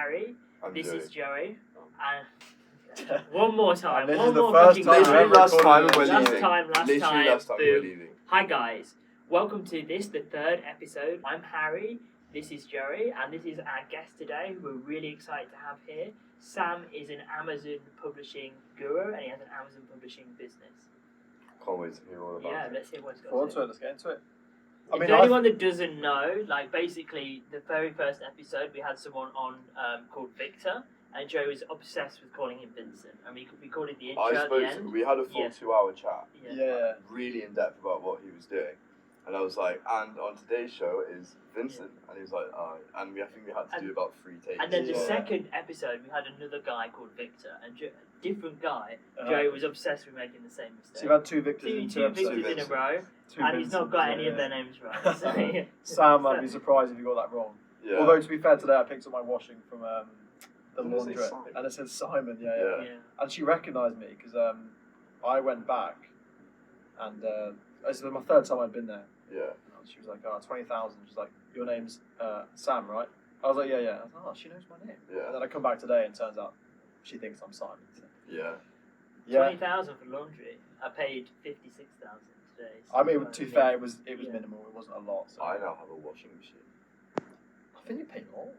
Harry. This Joey. is Joey. And one more time. And this one is the more first fucking time time. we're Last time recording we're this. leaving. Last time. we're Boom. leaving. Hi guys. Welcome to the third episode. I'm Harry. This is Joey, and this is our guest today, who we're really excited to have here. Sam is an Amazon publishing guru, and he has an Amazon publishing business. Can't wait to hear all about Yeah, it. let's hear what's going Forward on. to it, let's get into it. For anyone that doesn't know, like basically the very first episode, we had someone on called Victor, and Joe was obsessed with calling him Vincent. And we recorded the intro at the end. We had a full 2-hour chat, Yeah. really in depth about what he was doing. And I was like, and on today's show is Vincent. And he was like, and I think we had to do about 3 takes. And then the second episode, we had another guy called Victor, and different guy. Joe was obsessed with making the same mistake. So you've had two Victors in two Victors in a row, and he's not got any of their names right. So, yeah. Sam, I'd be surprised if you got that wrong. Yeah. Although, to be fair, today I picked up my washing from the Didn't it say laundrette, Simon? and it said Simon, yeah. Yeah. And she recognised me, because I went back, and this was my third time I'd been there. Yeah. And she was like, 20,000. She's like, your name's Sam, right? I was like, yeah. I was like, oh, she knows my name. Yeah. And then I come back today, and it turns out she thinks I'm Simon. So. Yeah. 20,000 for laundry. I paid 56,000 today. So I mean, to be fair, it was Yeah. minimal. It wasn't a lot. So. I now have a washing machine. I think you pay more.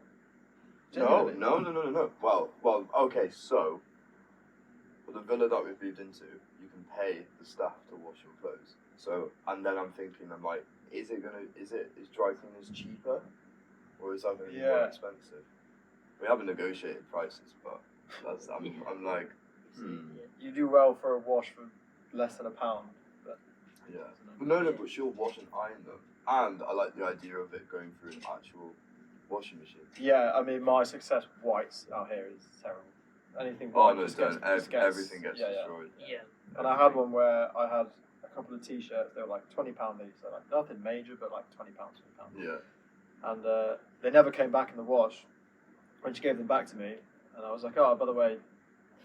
No. Genuinely. Well, okay, so, for the villa that we've moved into, you can pay the staff to wash your clothes. So, and then I'm like, is dry cleaners cheaper? Or is that going to be more expensive? We haven't negotiated prices, but I'm like, You do well for a wash for less than £1. But yeah. But no, but she'll wash and iron them. And I like the idea of it going through an actual washing machine. yeah, I mean, my success with whites out here is terrible. Anything Oh, white no, just don't. gets, Everything gets yeah. destroyed. Yeah. And I had one where I had a couple of t-shirts. They were like £20 each. So like nothing major, but like £20, £20. Yeah. And they never came back in the wash. When she gave them back to me, and I was like, oh, by the way,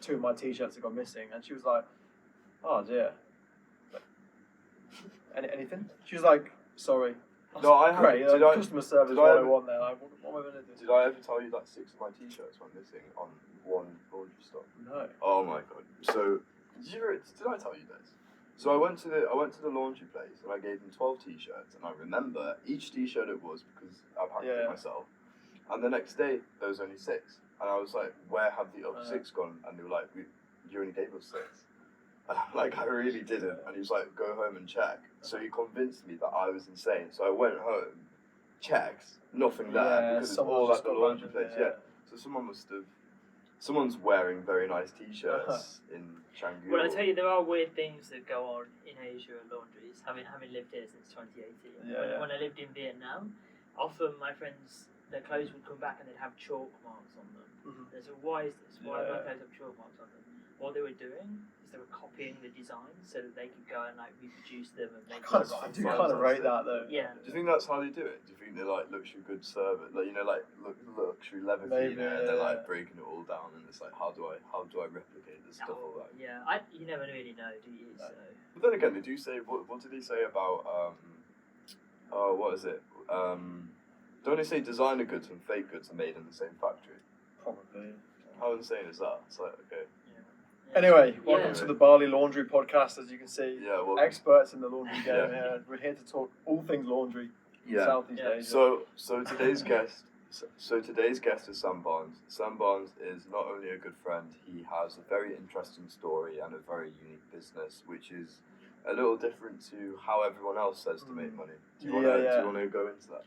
2 of my t-shirts have gone missing. And she was like, oh dear. Like, anything? She was like, sorry. No, I great. had. Customer service did I 101 there. Like, what am I going to do? Did I ever tell you that 6 of my t-shirts went missing on one laundry stop? No. Oh my god! So did I tell you this? So I went to the laundry place and I gave them 12 t-shirts, and I remember each t-shirt it was because I packed it myself. And the next day there was only 6, and I was like, where have the other 6 gone? And they were like, you only gave us 6. And I'm like, I really didn't. And he was like, go home and check. So he convinced me that I was insane. So I went home, checked, nothing there because it's all at the laundry place. Yeah. So someone's wearing very nice t-shirts in Changi. Well, I tell you, there are weird things that go on in Asia and laundries. Having lived here since 2018. When I lived in Vietnam, often my friends, their clothes would come back and they'd have chalk marks on them. Mm-hmm. There's a why is this? Why do my clothes have chalk marks on them? What they were doing is they were copying the design so that they could go and like reproduce them and make. I do kind of rate that though. Yeah. Do you think that's how they do it? Do you think they're like luxury goods service, like like luxury leather cleaner, and they're like breaking it all down, and it's like how do I replicate this stuff all that? Yeah, you never really know, do you? So. But then again, they do say what did they say about what is it? Don't they say designer goods and fake goods are made in the same factory? Probably. How insane is that? It's like okay. Anyway, welcome to the Barley Laundry podcast. As you can see, experts in the laundry game here. We're here to talk all things laundry in Southeast Asia. So today's guest. So today's guest is Sam Barnes. Sam Barnes is not only a good friend, he has a very interesting story and a very unique business, which is a little different to how everyone else says to make money. Do you want to go into that?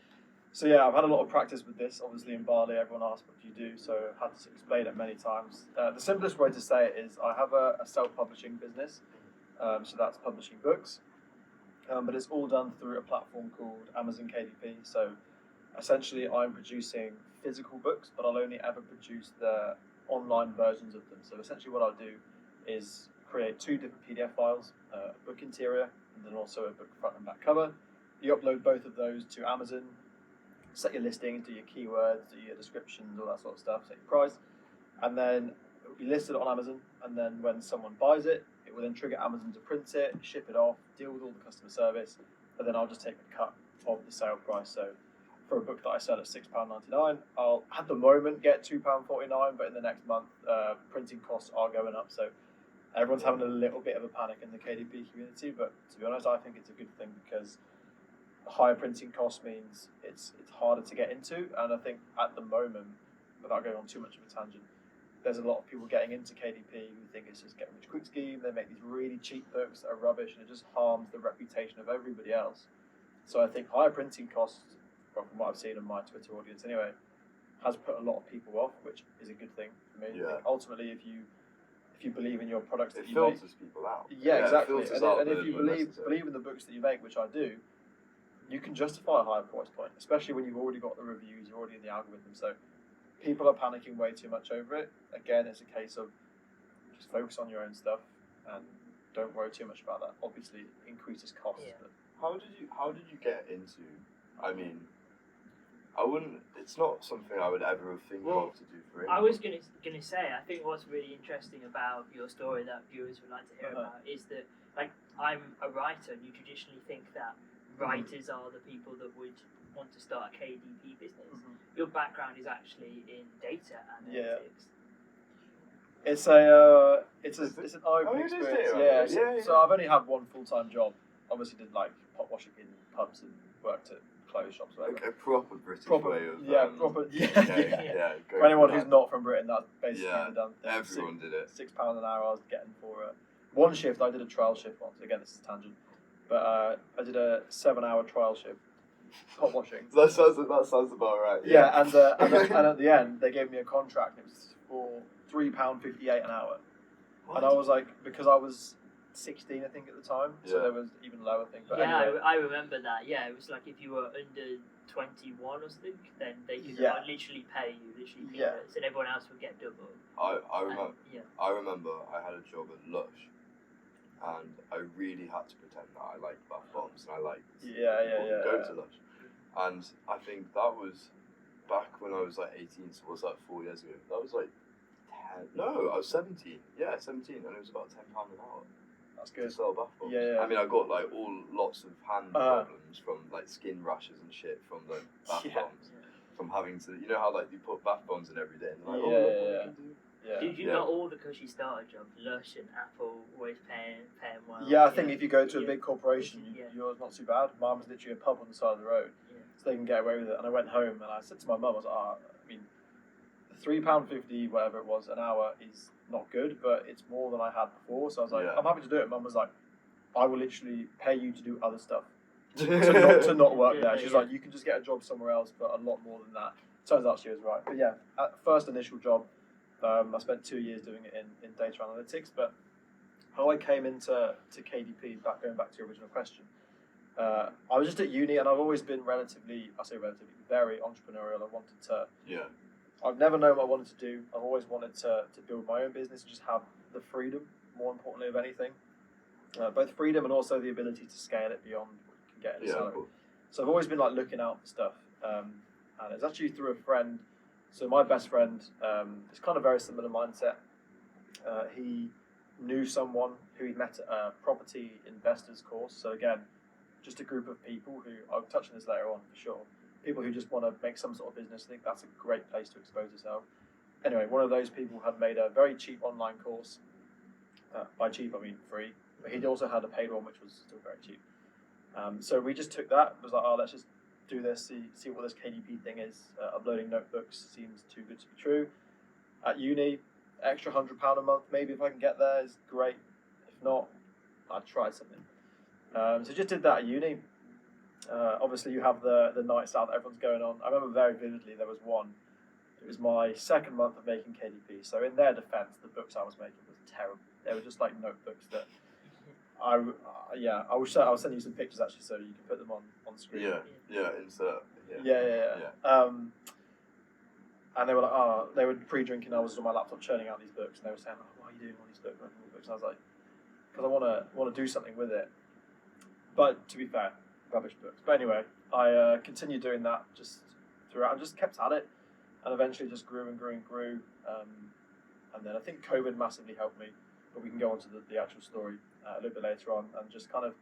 So yeah, I've had a lot of practice with this. Obviously in Bali, everyone asks what do you do, so I've had to explain it many times. The simplest way to say it is I have a self-publishing business, so that's publishing books, but it's all done through a platform called Amazon KDP. So essentially I'm producing physical books, but I'll only ever produce the online versions of them. So essentially what I'll do is create 2 different PDF files, a book interior, and then also a book front and back cover. You upload both of those to Amazon, set your listings, do your keywords, do your descriptions, all that sort of stuff, set your price, and then it will be listed on Amazon, and then when someone buys it, it will then trigger Amazon to print it, ship it off, deal with all the customer service, and then I'll just take a cut of the sale price. So for a book that I sell at £6.99, I'll at the moment get £2.49, but in the next month, printing costs are going up. So everyone's having a little bit of a panic in the KDP community. But to be honest, I think it's a good thing because higher printing costs means it's harder to get into. And I think at the moment, without going on too much of a tangent, there's a lot of people getting into KDP who think it's just get rich quick scheme. They make these really cheap books that are rubbish, and it just harms the reputation of everybody else. So I think higher printing costs, from what I've seen in my Twitter audience anyway, has put a lot of people off, which is a good thing for me. Yeah. I think ultimately, if you believe in your products that It you make, filters people out. yeah, exactly. It filters And out if you the believe unnecessary. in the books that you make, which I do, you can justify a higher price point, especially when you've already got the reviews, you're already in the algorithm. So people are panicking way too much over it. Again, it's a case of just focus on your own stuff and don't worry too much about that. Obviously, it increases costs. Yeah. But How did you get into? I mean, I wouldn't. It's not something I would ever think Well, of to do for I anyone. was gonna say, I think what's really interesting about your story that viewers would like to hear about is that, like, I'm a writer, and you traditionally think that writers are the people that would want to start a KDP business. Your background is actually in data analytics. it's an eye-opening Oh, it is experience. data. So, Yeah. so I've only had one full-time job. Obviously, did like pot washing in pubs and worked at clothes shops. Whatever. Like a proper British Proper, way of proper. yeah. For anyone go who's not from Britain, that's basically Yeah, the done thing. everyone did it. £6 an hour I was getting for one shift. I did a trial shift once. Again, this is a tangent, but I did a 7-hour trial shift, pot washing. That sounds about right. Yeah, and at the end they gave me a contract. It was for £3.58 an hour, and I was like, because I was 16, I think at the time, so Yeah. there was even lower thing. But Yeah, anyway, I remember that. Yeah, it was like if you were under 21 or something, then they could literally pay you peanuts, and everyone else would get double. I remember. Yeah. I remember I had a job at Lush, and I really had to pretend that I liked bath bombs and I liked go to Lush, and I think that was back when I was like 18, so what's that, 4 years ago? That was like 10. No, I was 17. Yeah, 17, and it was about £10 an hour. That's To good. sell bath bombs. Yeah. I mean, I got like lots of hand problems from like skin rashes and shit from the bath bombs. From having to, you know how like you put bath bombs in every day and they're like, look what I can do. Did you got all the cushy starter jobs? Lush and Apple always paying well. Yeah, I think if you go to a big corporation, yours not too bad. Mine was literally a pub on the side of the road, so they can get away with it. And I went home and I said to my mum, I was like, I mean, £3.50, whatever it was, an hour is not good, but it's more than I had before. So I was like, I'm happy to do it. Mum was like, I will literally pay you to do other stuff, to not work there. She was like, you can just get a job somewhere else, but a lot more than that. Turns out she was right. But yeah, at first initial job, I spent 2 years doing it in data analytics. But how I came into KDP, going back to your original question, I was just at uni, and I've always been very entrepreneurial. I wanted to. Yeah. I've never known what I wanted to do. I've always wanted to build my own business and just have the freedom, more importantly, of anything. Both freedom and also the ability to scale it beyond what you can get in a salary. Cool. So I've always been like looking out for stuff. And it's actually through a friend. So my best friend is kind of very similar mindset. He knew someone who he met at a property investors course. So again, just a group of people who, I'll touch on this later on for sure, people who just want to make some sort of business. I think that's a great place to expose yourself. Anyway, one of those people had made a very cheap online course. By cheap, I mean free. But he'd also had a paid one, which was still very cheap. So we just took that, was like, let's just do this, see what this KDP thing is. Uploading notebooks seems too good to be true. At uni, extra £100 a month, maybe if I can get there, is great. If not, I'd try something. So just did that at uni. Obviously, you have the nights out that everyone's going on. I remember very vividly there was one. It was my second month of making KDP. So in their defence, the books I was making was terrible. They were just like notebooks that I'll send you some pictures actually, so you can put them on screen. Insert. And they were like, they were pre-drinking. I was on my laptop churning out these books, and they were saying, why are you doing all these books? And I was like, because I want to do something with it. But to be fair, rubbish books. But anyway, I continued doing that just throughout, and just kept at it, and eventually just grew and grew and grew. And then I think COVID massively helped me, but we can go on to the actual story a little bit later on, and just kind of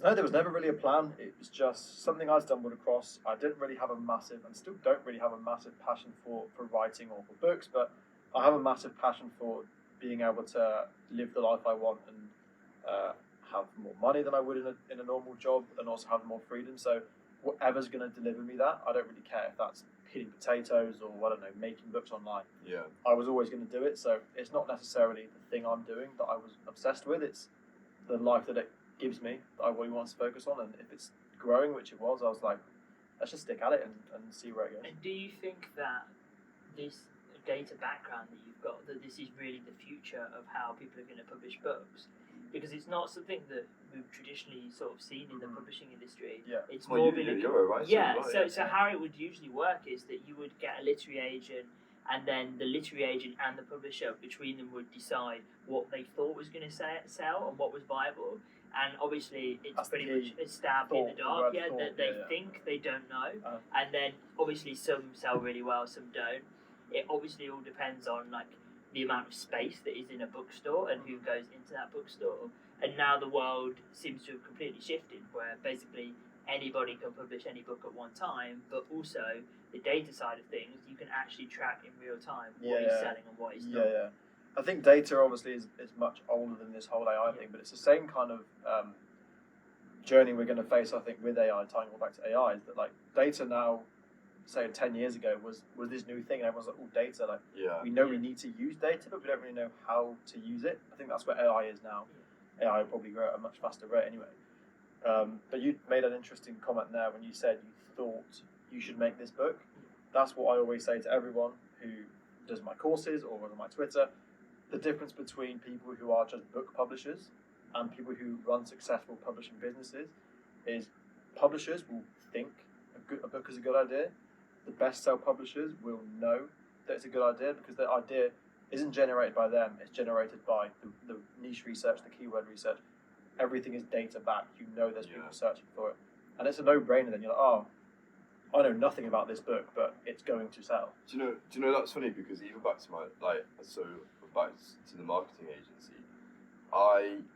No, there was never really a plan. It was just something I stumbled across. I didn't really have a massive, and still don't really have a massive passion for writing or for books, but I have a massive passion for being able to live the life I want and have more money than I would in a normal job, and also have more freedom. So whatever's going to deliver me that, I don't really care if that's peeling potatoes or, I don't know, making books online. Yeah. I was always going to do it, so it's not necessarily the thing I'm doing that I was obsessed with. It's the life that it gives me that I really want to focus on, and if it's growing, which it was, I was like, let's just stick at it and see where it goes. And do you think that this data background that you've got, that this is really the future of how people are going to publish books? Because it's not something that we've traditionally sort of seen in the publishing industry. Yeah. It's Well, more you're a writer, yeah. right? So how it would usually work is that you would get a literary agent, and then the literary agent and the publisher between them would decide what they thought was going to sell and what was viable. And obviously, it's That's pretty the much a stab in the dark. Yeah, that they think they don't know, Uh-huh. and then obviously some sell really well, some don't. It obviously all depends on like the amount of space that is in a bookstore and who goes into that bookstore. And now the world seems to have completely shifted, where basically anybody can publish any book at one time, but also the data side of things, you can actually track in real time what is selling and what is not. Yeah. I think data obviously is much older than this whole AI thing, but it's the same kind of journey we're going to face, I think, with AI, tying all back to AI, is that like data now, say 10 years ago, was this new thing, and everyone's like, oh, data, like we know we need to use data, but we don't really know how to use it. I think that's where AI is now. AI will probably grow at a much faster rate anyway. But you made an interesting comment there when you said you thought you should make this book. That's what I always say to everyone who does my courses or on my Twitter. The difference between people who are just book publishers and people who run successful publishing businesses is publishers will think a book is a good idea. The best-sell publishers will know that it's a good idea because the idea isn't generated by them, it's generated by the niche research, the keyword research. Everything is data backed. You know there's people searching for it. And it's a no-brainer then. You're like, oh, I know nothing about this book, but it's going to sell. Do you know that's funny, because even back to my back to the marketing agency, I'm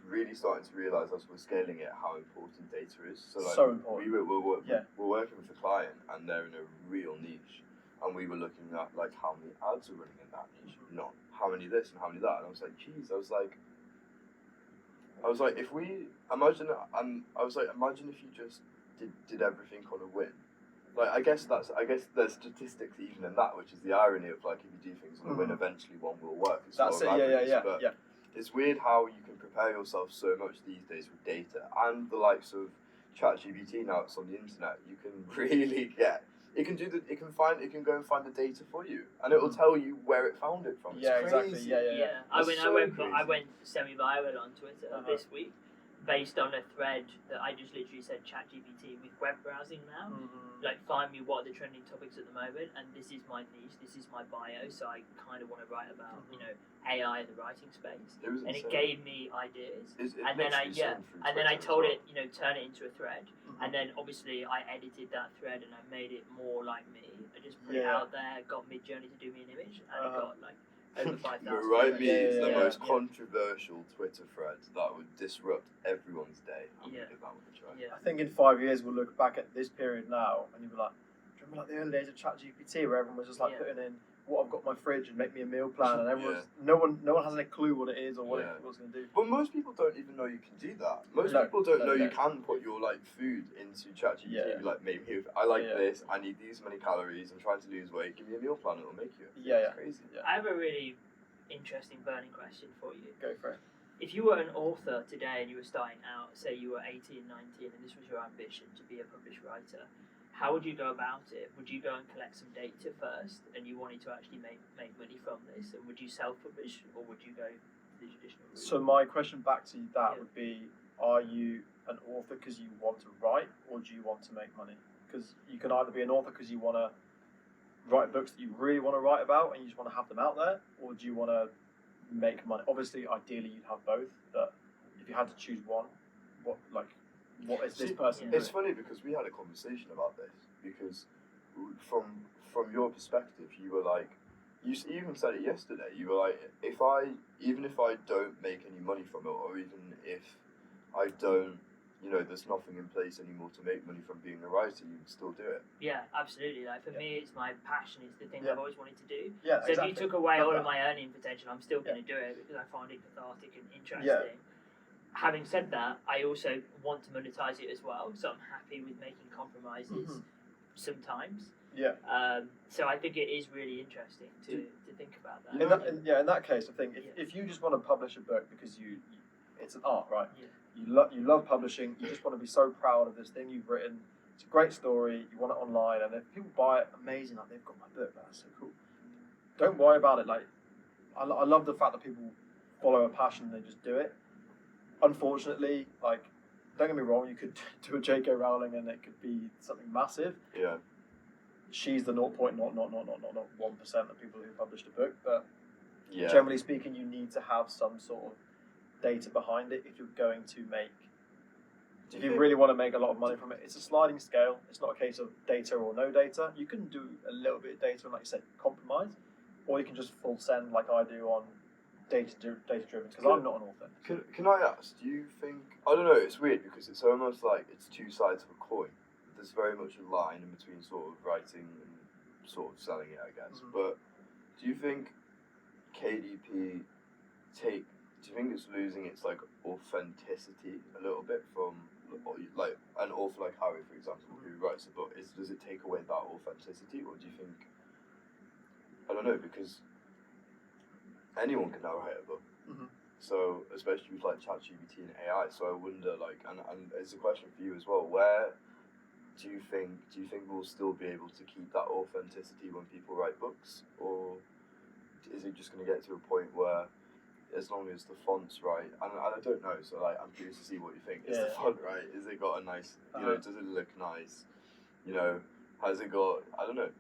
really starting to realise as we're scaling it how important data is. So important. We're working with a client and they're in a real niche, and we were looking at like how many ads are running in that niche, not how many this and how many that. And I was like, geez, I was like, if we imagine if you just did everything on a whim. Like I guess there's statistics even in that, which is the irony of like if you do things on a whim, eventually one will work. That's it. Yeah. It's weird how you can prepare yourself so much these days with data and the likes of ChatGPT. Now it's on the internet. You can really get. It can go and find the data for you, and it will tell you where it found it from. It's exactly. crazy. Yeah. I went semi-viral on Twitter this week, based on a thread that I just literally said ChatGPT with web browsing now. Like, find me what are the trending topics at the moment, and this is my niche, this is my bio, so I kind of want to write about, AI in the writing space. And it gave me ideas. And then I told it, turn it into a thread. And then obviously I edited that thread and I made it more like me. I just put it out there, got Midjourney to do me an image, and it got like over 5,000. Is the most controversial Twitter thread that would disrupt everyone's day. I'm gonna give that one a try. I think in 5 years we'll look back at this period now and you'll be like, do you remember like the early days of ChatGPT where everyone was just like putting in what I've got in my fridge and make me a meal plan, and everyone's no one has any clue what it is or what it was going to do. But most people don't even know you can do that. Most people don't know you can put your like food into ChatGPT. Like, maybe I like this, I need these many calories, I'm trying to lose weight, give me a meal plan, it'll make you. It's crazy. I have a really interesting burning question for you. Go for it. If you were an author today and you were starting out, say you were 18, 19, and this was your ambition to be a published writer, how would you go about it? Would you go and collect some data first, and you wanted to actually make money from this, and would you self-publish, or would you go the traditional route? So my question back to that would be, are you an author because you want to write, or do you want to make money? Because you can either be an author because you want to write books that you really want to write about and you just want to have them out there, or do you want to make money? Obviously, ideally, you'd have both, but if you had to choose one, what is this person doing? It's funny because we had a conversation about this, because from your perspective, you were like, you even said it yesterday, you were like, even if I don't make any money from it, or even if I don't, there's nothing in place anymore to make money from being a writer, you can still do it. Yeah, absolutely. Like for me, it's my passion. It's the thing I've always wanted to do. Yeah, so exactly. if you took away all of my earning potential, I'm still going to do it because I find it cathartic and interesting. Having said that, I also want to monetize it as well, so I'm happy with making compromises sometimes. So I think it is really interesting to think about that. In that case, I think if you just want to publish a book because it's an art, right? Yeah. You love publishing. You just want to be so proud of this thing you've written. It's a great story. You want it online, and if people buy it, amazing. Like they've got my book. That's so cool. Don't worry about it. Like I love the fact that people follow a passion and they just do it. Unfortunately, like don't get me wrong, you could do a J.K. Rowling and it could be something massive. Yeah. She's the 0.1% of people who published a book, but yeah. Generally speaking, you need to have some sort of data behind it if you're going to make. If you really want to make a lot of money from it, it's a sliding scale. It's not a case of data or no data. You can do a little bit of data and, like you said, compromise, or you can just full send like I do on data driven because I'm not an author. Can I ask? Do you think? I don't know. It's weird because it's almost like it's two sides of a coin. There's very much a line in between sort of writing and sort of selling it, I guess. Mm-hmm. But do you think KDP do you think it's losing its like authenticity a little bit from like an author like Harry, for example, who writes a book? Does it take away that authenticity, or do you think? I don't know, because anyone can now write a book. Mm-hmm. So especially with like ChatGPT and AI. So I wonder, like, and it's a question for you as well. Where do you think we'll still be able to keep that authenticity when people write books, or is it just going to get to a point where, as long as the font's right, and I don't know, so like I'm curious to see what you think. Is the font right? Is it got a nice, does it look nice? Has it got? I don't know.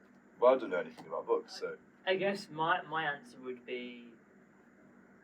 Well, I don't know anything about books, so. I guess my answer would be,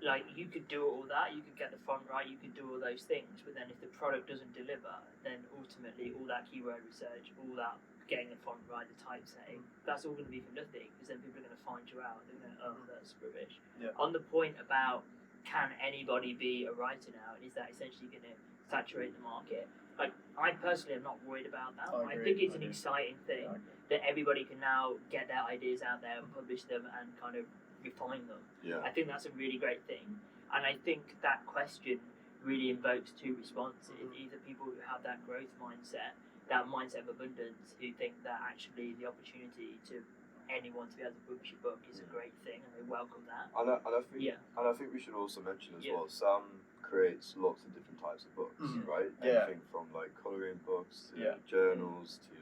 like, you could do all that, you could get the font right, you could do all those things, but then if the product doesn't deliver, then ultimately all that keyword research, all that getting the font right, the typesetting, that's all going to be for nothing, because then people are going to find you out, they're going to, oh, that's rubbish. Yeah. On the point about can anybody be a writer now, is that essentially going to saturate the market? Like, I personally am not worried about that. I think it's an exciting thing that everybody can now get their ideas out there and publish them and kind of refine them. Yeah. I think that's a really great thing, and I think that question really invokes two responses. Either people who have that growth mindset, that mindset of abundance, who think that actually the opportunity to anyone to be able to publish a book is a great thing and they welcome that. And I think we should also mention as well, Sam creates lots of different types of books, right? Anything from like colouring books to journals to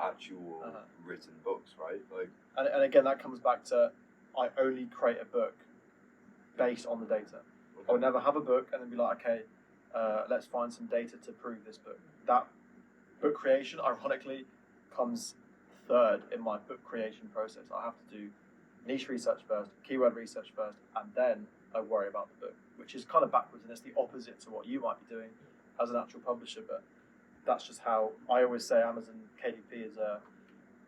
actual written books, right? Like, and again, that comes back to, I only create a book based on the data. Okay. I would never have a book and then be like, okay, let's find some data to prove this book. That book creation, ironically, comes third in my book creation process. I have to do niche research first, keyword research first, and then I worry about the book, which is kind of backwards, and it's the opposite to what you might be doing as an actual publisher. But that's just how I always say Amazon KDP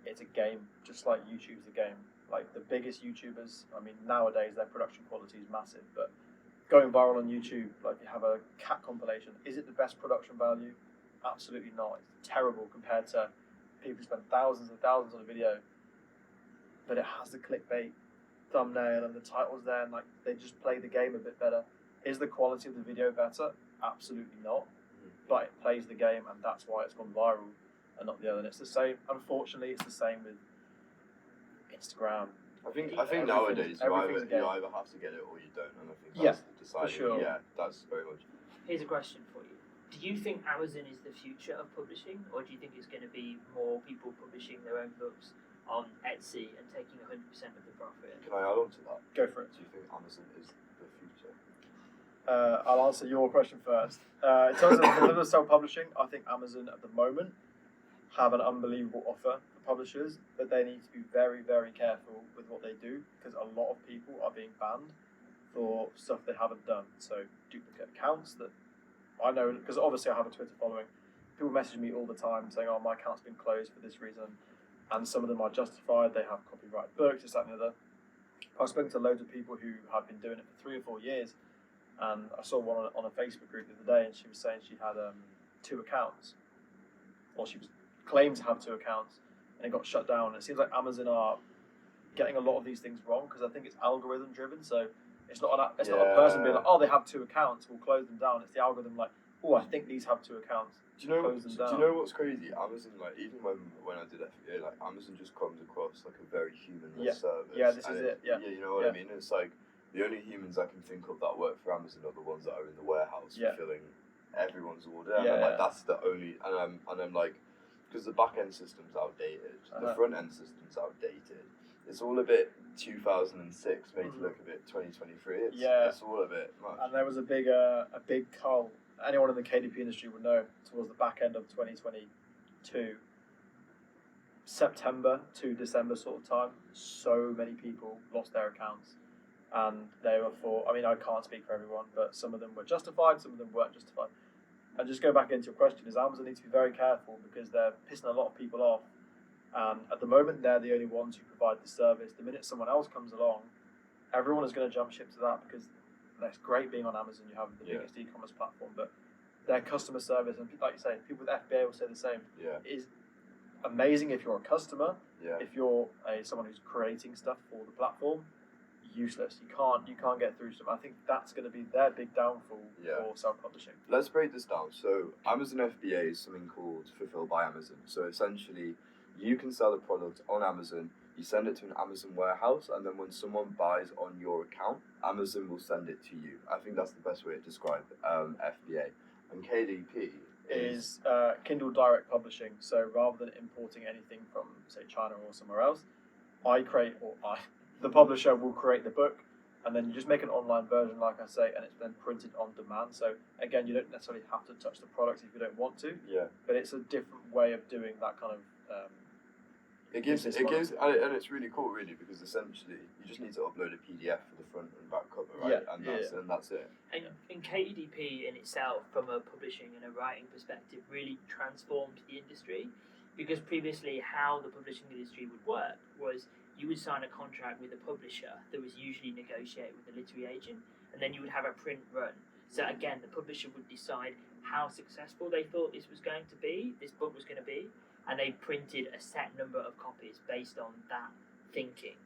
it's a game, just like YouTube's a game. Like the biggest YouTubers, I mean, nowadays their production quality is massive, but going viral on YouTube, like you have a cat compilation, is it the best production value? Absolutely not. It's terrible compared to people who spend thousands and thousands on a video, but it has the clickbait thumbnail and the titles there, and like they just play the game a bit better. Is the quality of the video better? Absolutely not. But it plays the game, and that's why it's gone viral and not the other. And it's the same. Unfortunately, it's the same with Instagram. I think nowadays you either have to get it or you don't, and I think that's decided. For sure. Yeah, that's very much. Here's a question for you. Do you think Amazon is the future of publishing, or do you think it's going to be more people publishing their own books on Etsy and taking 100% of the profit? Can I add on to that? Go for it. Do you think Amazon is the future? I'll answer your question first. In terms of self-publishing, I think Amazon at the moment have an unbelievable offer for publishers, but they need to be very, very careful with what they do, because a lot of people are being banned for stuff they haven't done. So duplicate accounts that I know, because obviously I have a Twitter following. People message me all the time saying, oh, my account's been closed for this reason. And some of them are justified. They have copyright books, this, that, and the other. I've spoken to loads of people who have been doing it for 3 or 4 years, And I saw one on a Facebook group the other day, and she was saying she had 2 accounts, or she was claimed to have 2 accounts, and it got shut down. And it seems like Amazon are getting a lot of these things wrong, because I think it's algorithm driven. So it's not not a person being like, oh, they have 2 accounts, we'll close them down. It's the algorithm like, oh, I think these have 2 accounts. Do you know what's crazy? Amazon, like, even when I did FBA, like, Amazon just comes across like a very humanless service. Yeah, this is it. Yeah, you know what I mean. It's like the only humans I can think of that work for Amazon are the ones that are in the warehouse fulfilling everyone's order. And I'm like, that's the only. And I'm like, because the back end system's outdated, the front end system's outdated. It's all a bit 2006 made to look a bit 2023. It's all a bit much. And there was a big cull. Anyone in the KDP industry would know, towards the back end of 2022, September to December sort of time, so many people lost their accounts, and they were I can't speak for everyone, but some of them were justified, some of them weren't justified. And just go back into your question, is Amazon needs to be very careful, because they're pissing a lot of people off, and at the moment they're the only ones who provide the service. The minute someone else comes along, everyone is going to jump ship to that, because that's great being on Amazon. You have the biggest e-commerce platform, but their customer service, and like you say, people with FBA will say the same, is amazing if you're a customer. If you're someone who's creating stuff for the platform, useless. You can't get through some. I think that's going to be their big downfall for self-publishing. Let's break this down. So Amazon FBA is something called Fulfilled by Amazon. So essentially, you can sell a product on Amazon. You send it to an Amazon warehouse, and then when someone buys on your account, Amazon will send it to you. I think that's the best way to describe FBA. And KDP is Kindle Direct Publishing. So rather than importing anything from, say, China or somewhere else, the publisher will create the book, and then you just make an online version, like I say, and it's then printed on demand. So again, you don't necessarily have to touch the product if you don't want to. But it's a different way of doing that kind of. And it's really cool, really, because essentially you just need to upload a PDF for the front and back cover, right? And that's it. And KDP in itself, from a publishing and a writing perspective, really transformed the industry, because previously how the publishing industry would work was you would sign a contract with a publisher that was usually negotiated with a literary agent, and then you would have a print run. So again, the publisher would decide how successful they thought this book was going to be, and they printed a set number of copies based on that thinking.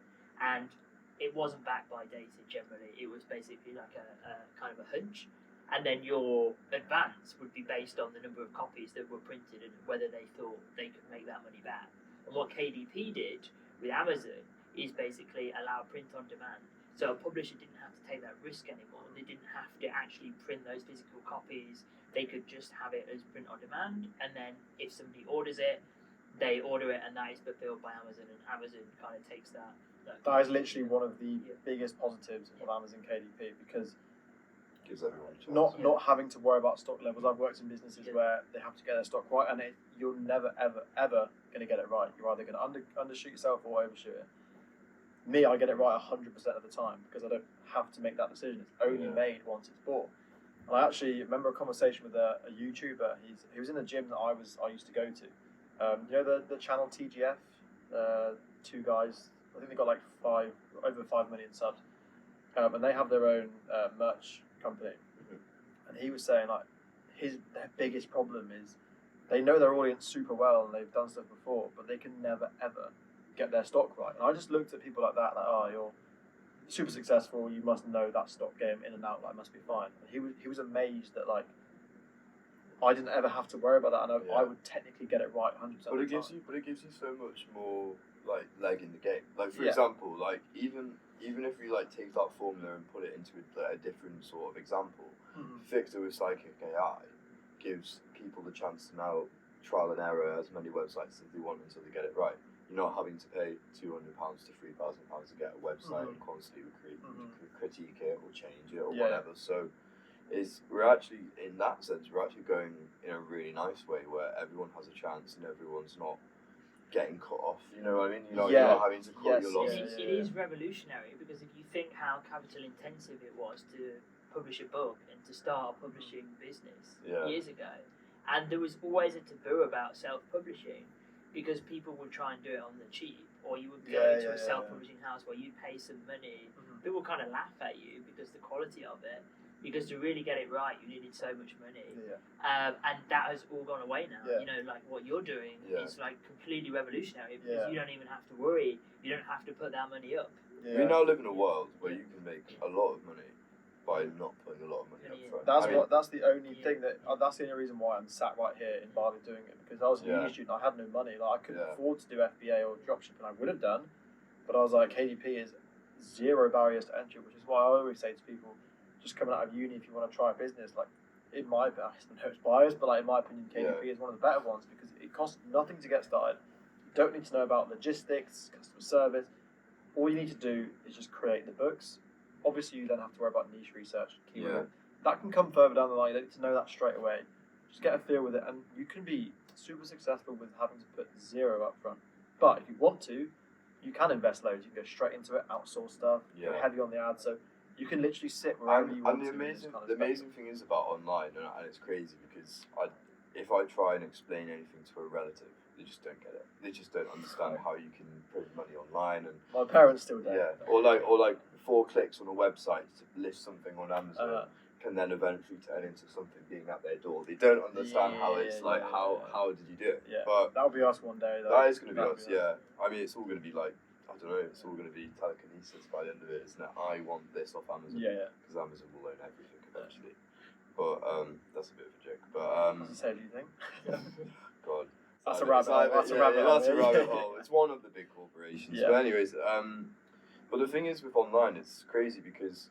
And it wasn't backed by data generally. It was basically like a kind of a hunch. And then your advance would be based on the number of copies that were printed and whether they thought they could make that money back. And what KDP did with Amazon is basically allow print on demand. So a publisher didn't have to take that risk anymore. They didn't have to actually print those physical copies. They could just have it as print on demand, and then if somebody orders it, they order it, and that is fulfilled by Amazon, and Amazon kind of takes that. That is literally one of the biggest positives of Amazon KDP, because gives everyone a chance. Not having to worry about stock levels. I've worked in businesses where they have to get their stock right, and you're never ever going to get it right. You're either going to undershoot yourself or overshoot it. Me, I get it right 100% of the time, because I don't have to make that decision. It's only made once it's bought. And I actually remember a conversation with a YouTuber. He was in a gym that I used to go to. You know the channel TGF, 2 guys. I think they got like over 5 million subs, and they have their own merch company. And he was saying like their biggest problem is they know their audience super well and they've done stuff before, but they can never ever get their stock right. And I just looked at people like that, like, oh, you're super successful, you must know that stock game in and out, like, must be fine. And he was amazed that like I didn't ever have to worry about that, and I would technically get it right 100% but it gives you so much more like leg in the game. Like for example, like even if you like take that formula and put it into a different sort of example, Victor with Psychic AI gives people the chance to now trial and error as many websites as they want until they get it right. You're not having to pay £200 to £3,000 to get a website and constantly critique it or change it or whatever. So we're actually, in that sense, we're actually going in a really nice way where everyone has a chance and everyone's not getting cut off. You know what I mean? You're not having to cut your losses. It is revolutionary, because if you think how capital intensive it was to publish a book and to start a publishing business years ago, and there was always a taboo about self-publishing, because people would try and do it on the cheap, or you would go to a self-publishing house where you pay some money. People kind of laugh at you because the quality of it. because to really get it right, you needed so much money. Yeah. And that has all gone away now. Yeah. You know, like what you're doing Yeah. is like completely revolutionary because Yeah. you don't even have to worry. You don't have to put that money up. Yeah. We now live in a world where you can make a lot of money by not putting a lot of money up front. That's the only thing that's the only reason why I'm sat right here in Bali doing it, because I was a uni student. I had no money. Like I couldn't afford to do FBA or dropshipping. I would have done, but I was like, KDP is zero barriers to entry, which is why I always say to people, just coming out of uni, if you want to try a business, like in my opinion, I know it's biased, but like in my opinion, KDP is one of the better ones because it costs nothing to get started. You don't need to know about logistics, customer service. All you need to do is just create the books. Obviously, you don't have to worry about niche research, keyword. That can come further down the line. You don't need to know that straight away. Just get a feel with it, and you can be super successful with having to put zero up front. But if you want to, you can invest loads. You can go straight into it, outsource stuff, go heavy on the ads. So you can literally sit wherever you want and to. The amazing thing is about online, and it's crazy because if I try and explain anything to a relative, they just don't get it. They just don't understand how you can print money online. And my parents still don't. Yeah, or like 4 clicks on a website to list something on Amazon can then eventually turn into something being at their door. They don't understand how it's like how did you do it? Yeah, but that'll be us one day. Though. That is going to be us. Yeah, I mean it's all going to be like I don't know. It's all going to be telekinesis by the end of it, isn't it? I want this off Amazon. Yeah. Because Amazon will own everything eventually. But that's a bit of a joke. But what does it say? Do you think? God. That's a rabbit hole. That's a rabbit hole. It's one of the big corporations. But anyways, but the thing is with online, it's crazy because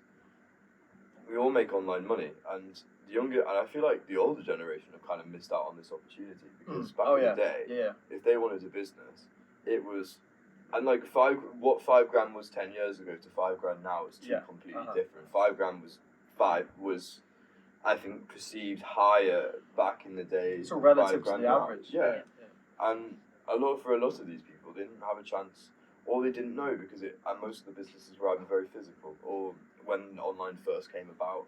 we all make online money, and I feel like the older generation have kind of missed out on this opportunity because back in the day, if they wanted a business, it was, and like $5 grand was 10 years ago to $5 grand now is two completely different. $5 grand was I think perceived higher back in the day. It's all relative to the average. Yeah. And for a lot of these people, they didn't have a chance, or they didn't know because and most of the businesses were either very physical, or when online first came about,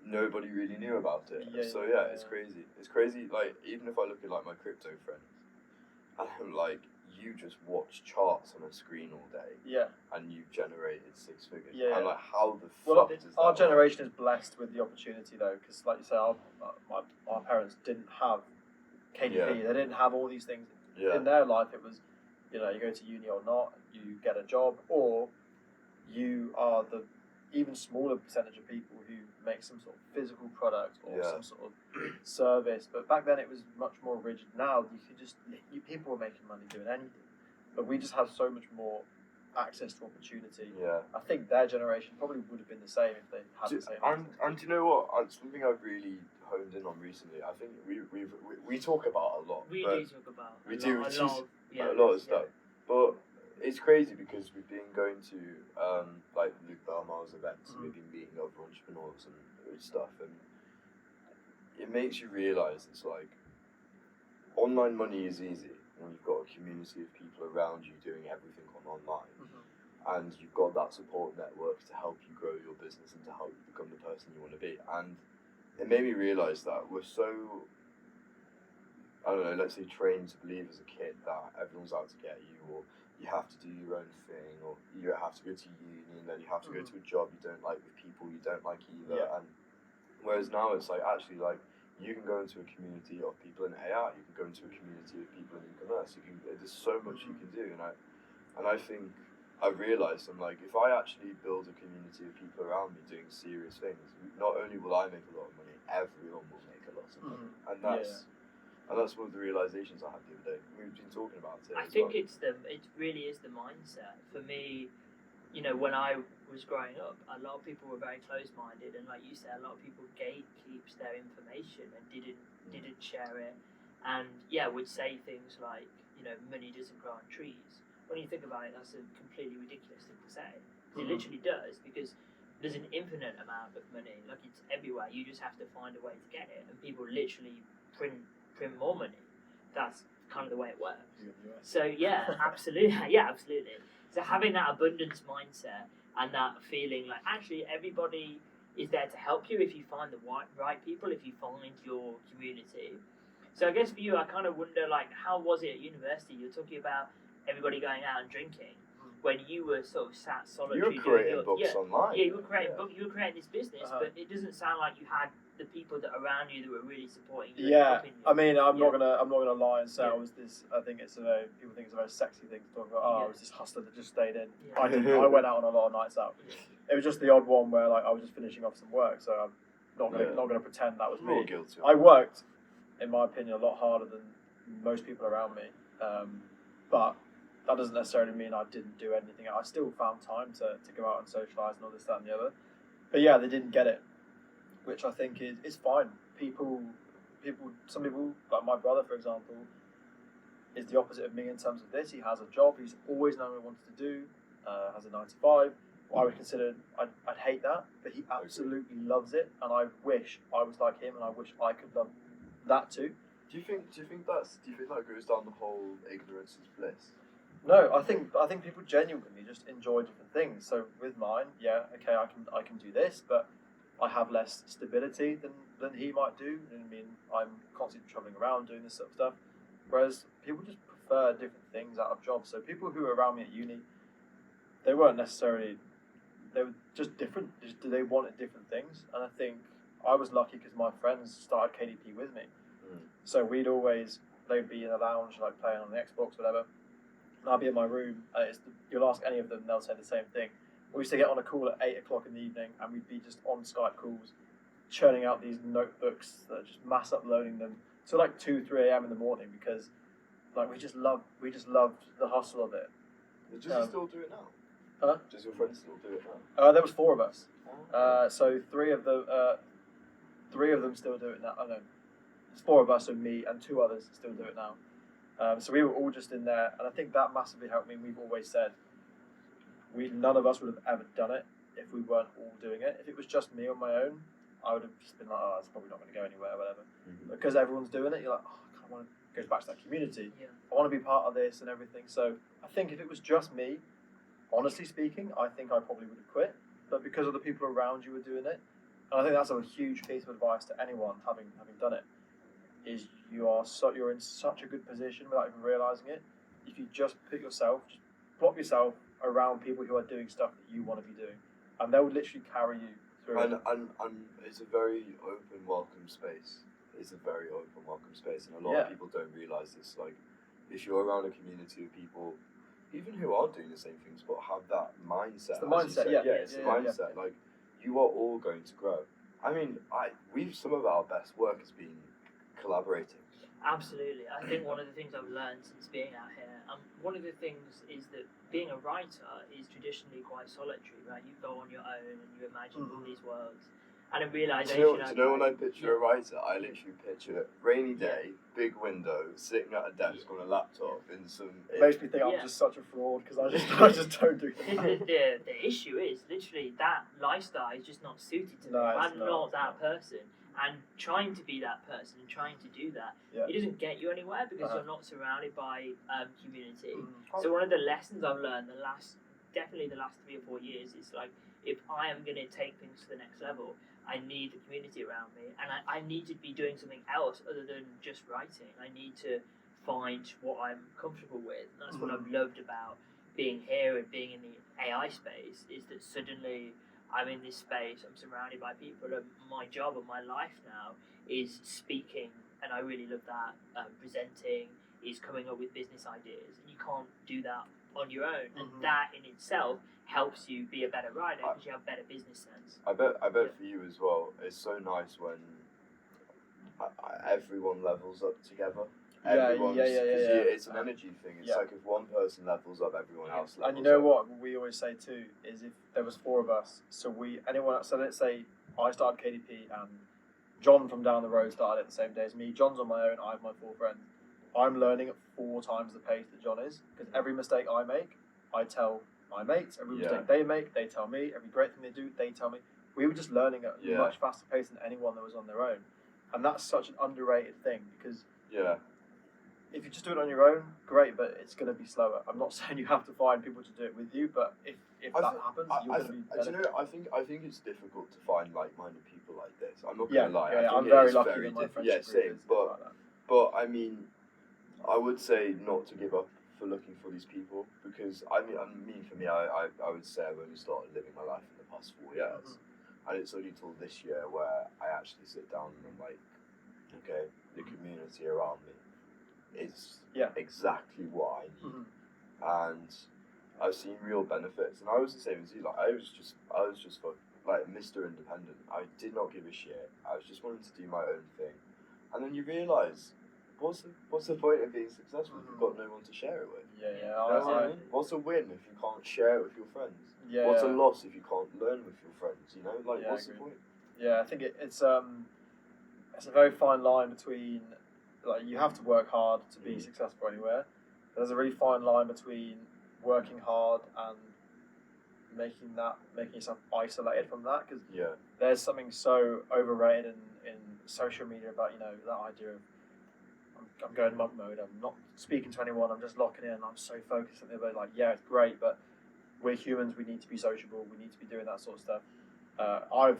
nobody really knew about it. It's crazy. It's crazy. Like even if I look at like my crypto friends, and I'm like, you just watch charts on a screen all day. Yeah. And you've generated 6 figures. Yeah. And like, how the fuck does that our generation is blessed with the opportunity though, because like you say, our parents didn't have KDP. They didn't have all these things in their life. It was, you go to uni or not, you get a job, or you are the even smaller percentage of people who make some sort of physical product or some sort of service. But back then it was much more rigid. Now you could people were making money doing anything, but we just have so much more access to opportunity. I think their generation probably would have been the same if they had the same. And do you know what? Something I've really honed in on recently. I think we talk about a lot. We do talk about a lot of stuff, but it's crazy because we've been going to like Luke Belmar's events and we've been meeting other entrepreneurs and stuff, and it makes you realise it's like online money is easy when you've got a community of people around you doing everything online, and you've got that support network to help you grow your business and to help you become the person you want to be. And it made me realise that we're so, I don't know, let's say trained to believe as a kid that everyone's out to get you, or you have to do your own thing, or you have to go to uni and then you have to go to a job you don't like with people you don't like either. And whereas now it's like actually like you can go into a community of people in AI, you can go into a community of people in e-commerce. There's so much you can do, and I think I've realised I'm like, if I actually build a community of people around me doing serious things, not only will I make a lot of money, everyone will make a lot of money, and that's one of the realizations I had the other day. We've been talking about it. I think it really is the mindset. For me, when I was growing up, a lot of people were very close-minded, and like you said, a lot of people gatekeeps their information and didn't share it, and would say things like, money doesn't grow on trees. When you think about it, that's a completely ridiculous thing to say. It literally does, because there's an infinite amount of money. Like, it's everywhere. You just have to find a way to get it, and people literally print more money. That's kind of the way it works. So absolutely. Absolutely. So having that abundance mindset and that feeling like actually everybody is there to help you if you find the right people, if you find your community. So I guess for you, I kind of wonder, like, how was it at university? You're talking about everybody going out and drinking. when you were sort of sat solitary. You were creating books online. Yeah, you were creating books. You were creating this business, Uh-huh. but it doesn't sound like you had the people that around you that were really supporting you. Yeah, and helping you. I mean, I'm Yeah. not gonna lie and say Yeah. I was this. I think it's people think it's a very sexy thing to talk about. Oh, Yeah. I was this hustler that just stayed in. Yeah. I didn't. I went out on a lot of nights out. It was just the odd one where like I was just finishing off some work, so I'm not gonna pretend that was We're all me. guilty. I worked, in my opinion, a lot harder than most people around me, but that doesn't necessarily mean I didn't do anything. I still found time to go out and socialise and all this, that, and the other. But yeah, they didn't get it, which I think is fine. Some people, like my brother, for example, is the opposite of me in terms of this. He has a job. He's always known what he wanted to do. Has a 9 to 5. I would consider I'd hate that, but he absolutely loves it, and I wish I was like him, and I wish I could love that too. Do you think that goes down the whole ignorance is bliss? No, I think people genuinely just enjoy different things. So with mine, yeah, okay, I can do this, but I have less stability than he might do. I mean, I'm constantly traveling around doing this sort of stuff, whereas people just prefer different things out of jobs. So people who were around me at uni, they weren't necessarily. They were just different. They wanted different things, and I think I was lucky because my friends started KDP with me. So they'd be in a lounge like playing on the Xbox, whatever, and I'd be in my room. You'll ask any of them, they'll say the same thing. We used to get on a call at 8 o'clock in the evening, and we'd be just on Skype calls, churning out these notebooks that are just mass uploading them to like 2-3 a.m. in the morning because like we just loved the hustle of it. Does he still do it now? Huh? Does your friend still do it now? There was 4 of us. So 3 of them still do it now. I know. There's 4 of us and me and 2 others still do it now. So we were all just in there, and I think that massively helped me. We've always said none of us would have ever done it if we weren't all doing it. If it was just me on my own, I would have just been like, oh, it's probably not going to go anywhere, whatever. Mm-hmm. Because everyone's doing it, you're like, oh, I kind of want to go back to that community. Yeah. I want to be part of this and everything. So I think if it was just me, honestly speaking, I think I probably would have quit. But because of the people around you were doing it, and I think that's a huge piece of advice to anyone having done it, is you're in such a good position without even realising it. If you just plop yourself around people who are doing stuff that you want to be doing, and they'll literally carry you through. And it's a very open, welcome space. It's a very open, welcome space, and a lot of people don't realise this. Like, if you're around a community of people, even who aren't doing the same things, but have that mindset. It's the mindset, it's the mindset. Like, you are all going to grow. I mean, some of our best work has been collaborating. Absolutely. I think one of the things I've learned since being out here, one of the things is that being a writer is traditionally quite solitary, right? You go on your own and you imagine all these worlds. And a realisation. Do you know when I picture a writer, I literally picture rainy day, big window, sitting at a desk on a laptop in some. It makes me think I'm just such a fraud because I just don't do that. The issue is literally that lifestyle is just not suited to me. No, I'm not that person. And trying to be that person and trying to do that, it doesn't get you anywhere because you're not surrounded by community. So one of the lessons I've learned definitely the last 3 or 4 years is like, if I am going to take things to the next level, I need the community around me, and I need to be doing something else other than just writing. I need to find what I'm comfortable with. And that's what I've loved about being here and being in the AI space, is that suddenly I'm in this space, I'm surrounded by people, and my job and my life now is speaking, and I really love that. Presenting is coming up with business ideas, and you can't do that on your own, and that in itself helps you be a better writer because you have better business sense. I bet for you as well, it's so nice when everyone levels up together. It's an energy thing. It's like if one person levels up, everyone else levels up. And you know what we always say too is if there was 4 of us, so let's say I started KDP and John from down the road started at the same day as me. John's on my own. I have my 4 friends. I'm learning at 4 times the pace that John is, because every mistake I make, I tell my mates. Every mistake they make, they tell me. Every great thing they do, they tell me. We were just learning at a much faster pace than anyone that was on their own, and that's such an underrated thing because if you just do it on your own, great, but it's going to be slower. I'm not saying you have to find people to do it with you, but if that happens, you're going to be better. I think it's difficult to find like-minded people like this. I'm not going to lie. I'm very lucky in my friendship group. But I mean, I would say not to give up for looking for these people because for me, I would say I've only started living my life in the past 4 years, and it's only till this year where I actually sit down and I'm like, okay, the community around me is exactly what I need, and I've seen real benefits. And I was the same as you. Like I was just like Mr. Independent. I did not give a shit. I was just wanting to do my own thing, and then you realise. What's the point of being successful if you've got no one to share it with? What's a win if you can't share it with your friends? Yeah. What's a loss if you can't learn with your friends? You know, like what's the point? Yeah, I think it's a very fine line between like you have to work hard to be successful anywhere. There's a really fine line between working hard and making yourself isolated from that because there's something so overrated in social media about that idea of I'm going monk mode. I'm not speaking to anyone. I'm just locking in. I'm so focused. And they're like, yeah, it's great, but we're humans. We need to be sociable. We need to be doing that sort of stuff. I'd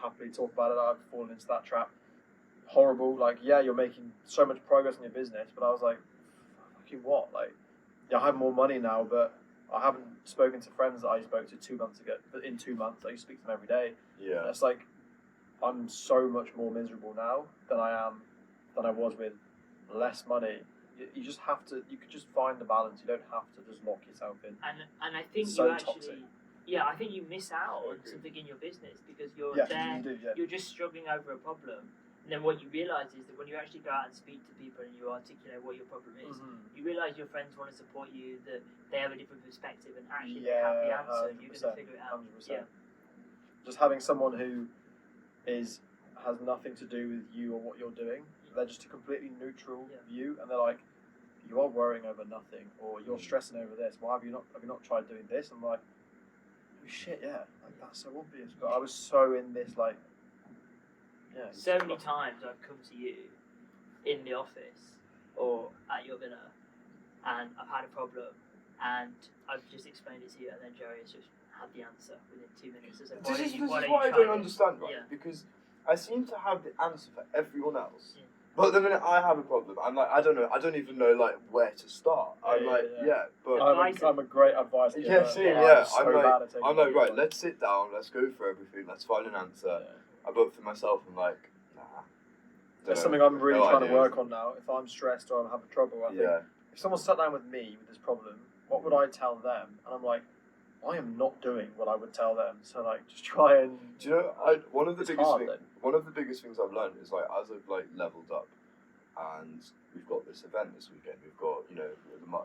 happily talk about it. I've fallen into that trap. Horrible. Like, yeah, you're making so much progress in your business, but I was like, fucking what? Like, yeah, I have more money now, but I haven't spoken to friends that I spoke to 2 months ago. But in 2 months, I used to speak to them every day. Yeah. And it's like, I'm so much more miserable now than I was with less money. You just have to. You could just find the balance. You don't have to just lock yourself in. And I think so you actually, toxic. I think you miss out on something in your business because you're you're just struggling over a problem. And then what you realise is that when you actually go out and speak to people and you articulate what your problem is, you realise your friends want to support you, that they have a different perspective and actually they have the answer and you're going to figure it out. 100%. Yeah. Just having someone who has nothing to do with you or what you're doing. They're just a completely neutral view, and they're like, "You are worrying over nothing, or you're stressing over this. Why have you not tried doing this?" I'm like, "Oh shit, yeah, like that's so obvious." But I was so in this like, So many times I've come to you in the office or at your villa, and I've had a problem, and I've just explained it to you, and then Jerry has just had the answer within 2 minutes. This is what I don't understand, right? Because I seem to have the answer for everyone else. Yeah. But the minute I have a problem, I'm like, I don't even know like where to start. But I'm a great advisor. I'm like, right, let's sit down, let's go through everything, let's find an answer. But for myself, I'm like, nah. That's something I'm really trying to work on now. If I'm stressed or I'm having trouble, I think if someone sat down with me with this problem, what would I tell them? And I'm like, I am not doing what I would tell them. So like, just try and. Do you know? One of the biggest things I've learned is like as I've like leveled up, and we've got this event this weekend. We've got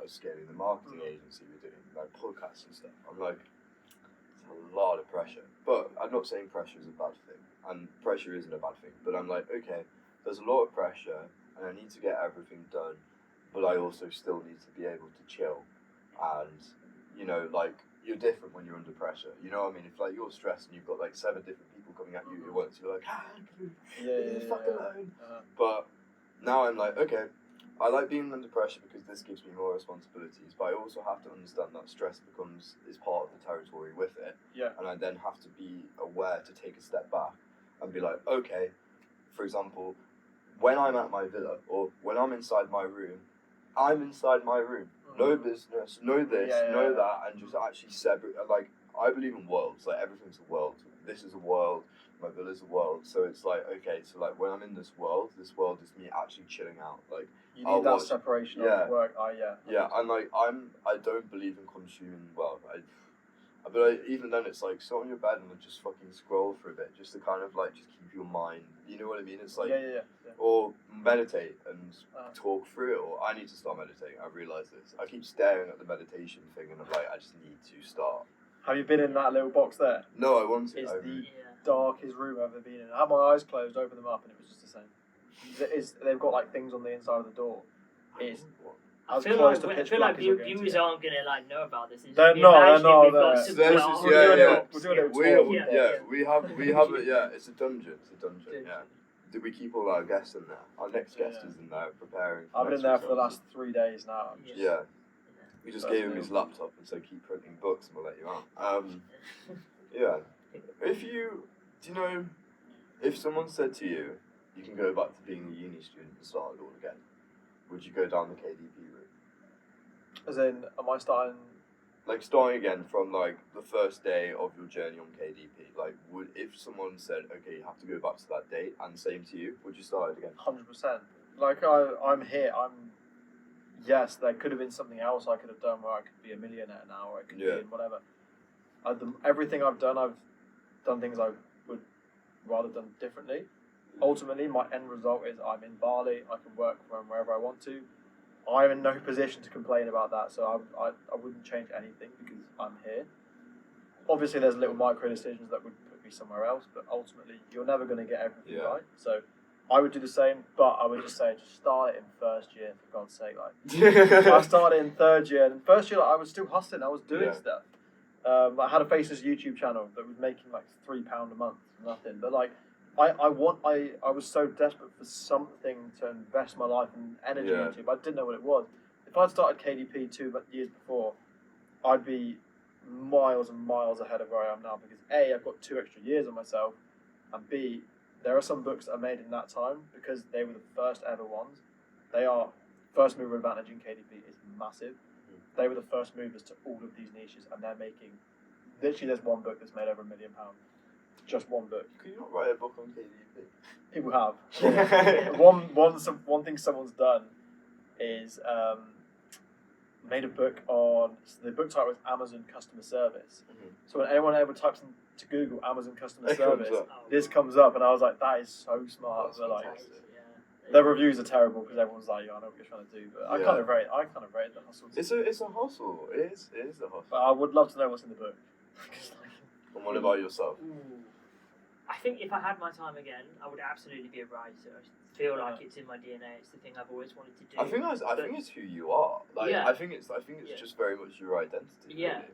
scaling the marketing agency. We're doing like podcasts and stuff. I'm like, it's a lot of pressure. But I'm not saying pressure is a bad thing, and pressure isn't a bad thing. But I'm like, okay, there's a lot of pressure, and I need to get everything done, but I also still need to be able to chill, and like. You're different when you're under pressure. You know what I mean? If like you're stressed and you've got like 7 different people coming at you at once, you're like, fuck alone. But now I'm like, okay, I like being under pressure because this gives me more responsibilities. But I also have to understand that stress is part of the territory with it. Yeah. And I then have to be aware to take a step back and be like, okay, for example, when I'm at my villa or when I'm inside my room, I'm inside my room. No business, no this, no that, and just actually separate. Like, I believe in worlds. Like, everything's a world. This is a world. My villa's a world. So it's like, okay, so like when I'm in this world is me actually chilling out. Like, you need that separation of work. Yeah, and like I don't believe in consuming. Well, but even then, it's like sit on your bed and just fucking scroll for a bit, just to kind of like just keep your mind. You know what I mean? It's like or meditate and talk through it. Or I need to start meditating. I realise this. I keep staring at the meditation thing, and I'm like, I just need to start. Have you been in that little box there? No, I want to. It's the darkest room I've ever been in. I had my eyes closed, opened them up, and it was just the same. They've got like things on the inside of the door. I feel like viewers aren't gonna like know about this. They're not. We're doing it. We have it. Yeah, it's a dungeon. Yeah. Did we keep all our guests in there? Our next guest is in there preparing. I've been in there for the last 3 days now. We just gave him his laptop and said keep printing books and we'll let you out. If someone said to you, you can go back to being a uni student and start it all again, would you go down the KDP route? As in, am I starting? Like starting again from like the first day of your journey on KDP. Like, would if someone said, okay, you have to go back to that date, and same to you, would you start it again? 100%. Like I'm here. Yes, there could have been something else I could have done where I could be a millionaire now, or I could be in whatever. Everything I've done things I would rather done differently. Ultimately, my end result is I'm in Bali. I can work from wherever I want to. I'm in no position to complain about that, so I wouldn't change anything because I'm here. Obviously, there's little micro decisions that would put me somewhere else, but ultimately, you're never going to get everything right. So, I would do the same, but I would just say, just start it in first year, for God's sake. Like, I started in third year, and first year, like, I was still hustling, I was doing stuff. I had a Faceless YouTube channel that was making like £3 a month, nothing. But like, I was so desperate for something to invest my life and energy into, but I didn't know what it was. If I'd started KDP 2 years before, I'd be miles and miles ahead of where I am now because A, I've got 2 extra years on myself, and B, there are some books that are made in that time because they were the first ever ones. They are first mover advantage in KDP is massive. They were the first movers to all of these niches, and they're making. Literally, there's one book that's made over £1 million. Just one book. Could you not write a book on KDP? People have. Yeah. One thing someone's done is made a book on. The book title is Amazon Customer Service. Mm-hmm. So when anyone ever types into Google Amazon Customer Service, this comes up, and I was like, that is so smart. But like, their reviews are terrible because everyone's like, I know what you're trying to do, but I kind of rate the hustle. It's a hustle. It is a hustle. But I would love to know what's in the book. And what about yourself? I think if I had my time again, I would absolutely be a writer. I feel like it's in my DNA. It's the thing I've always wanted to do. I think it's who you are. Like, I think it's just very much your identity. Yeah. Really.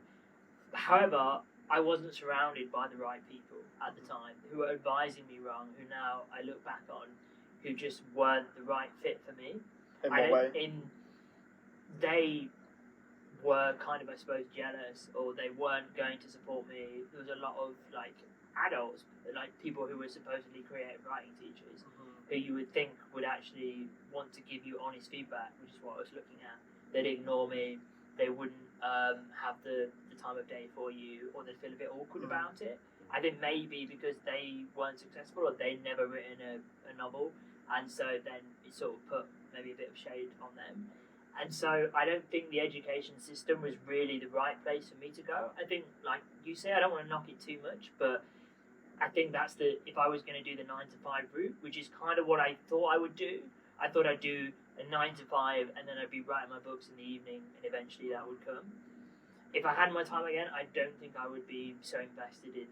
However, I wasn't surrounded by the right people at the time who were advising me wrong. Who now I look back on, who just weren't the right fit for me. In what way? They were kind of, I suppose, jealous, or they weren't going to support me. There was a lot of like adults, like people who were supposedly creative writing teachers, who you would think would actually want to give you honest feedback, which is what I was looking at. They'd ignore me. They wouldn't have the time of day for you, or they'd feel a bit awkward about it. I think maybe because they weren't successful, or they'd never written a novel, and so then it sort of put maybe a bit of shade on them. And so I don't think the education system was really the right place for me to go. I think, like you say, I don't want to knock it too much, but I think that's if I was going to do the 9 to 5 route, which is kind of what I thought I would do. I thought I'd do a 9 to 5 and then I'd be writing my books in the evening, and eventually that would come. If I had my time again, I don't think I would be so invested in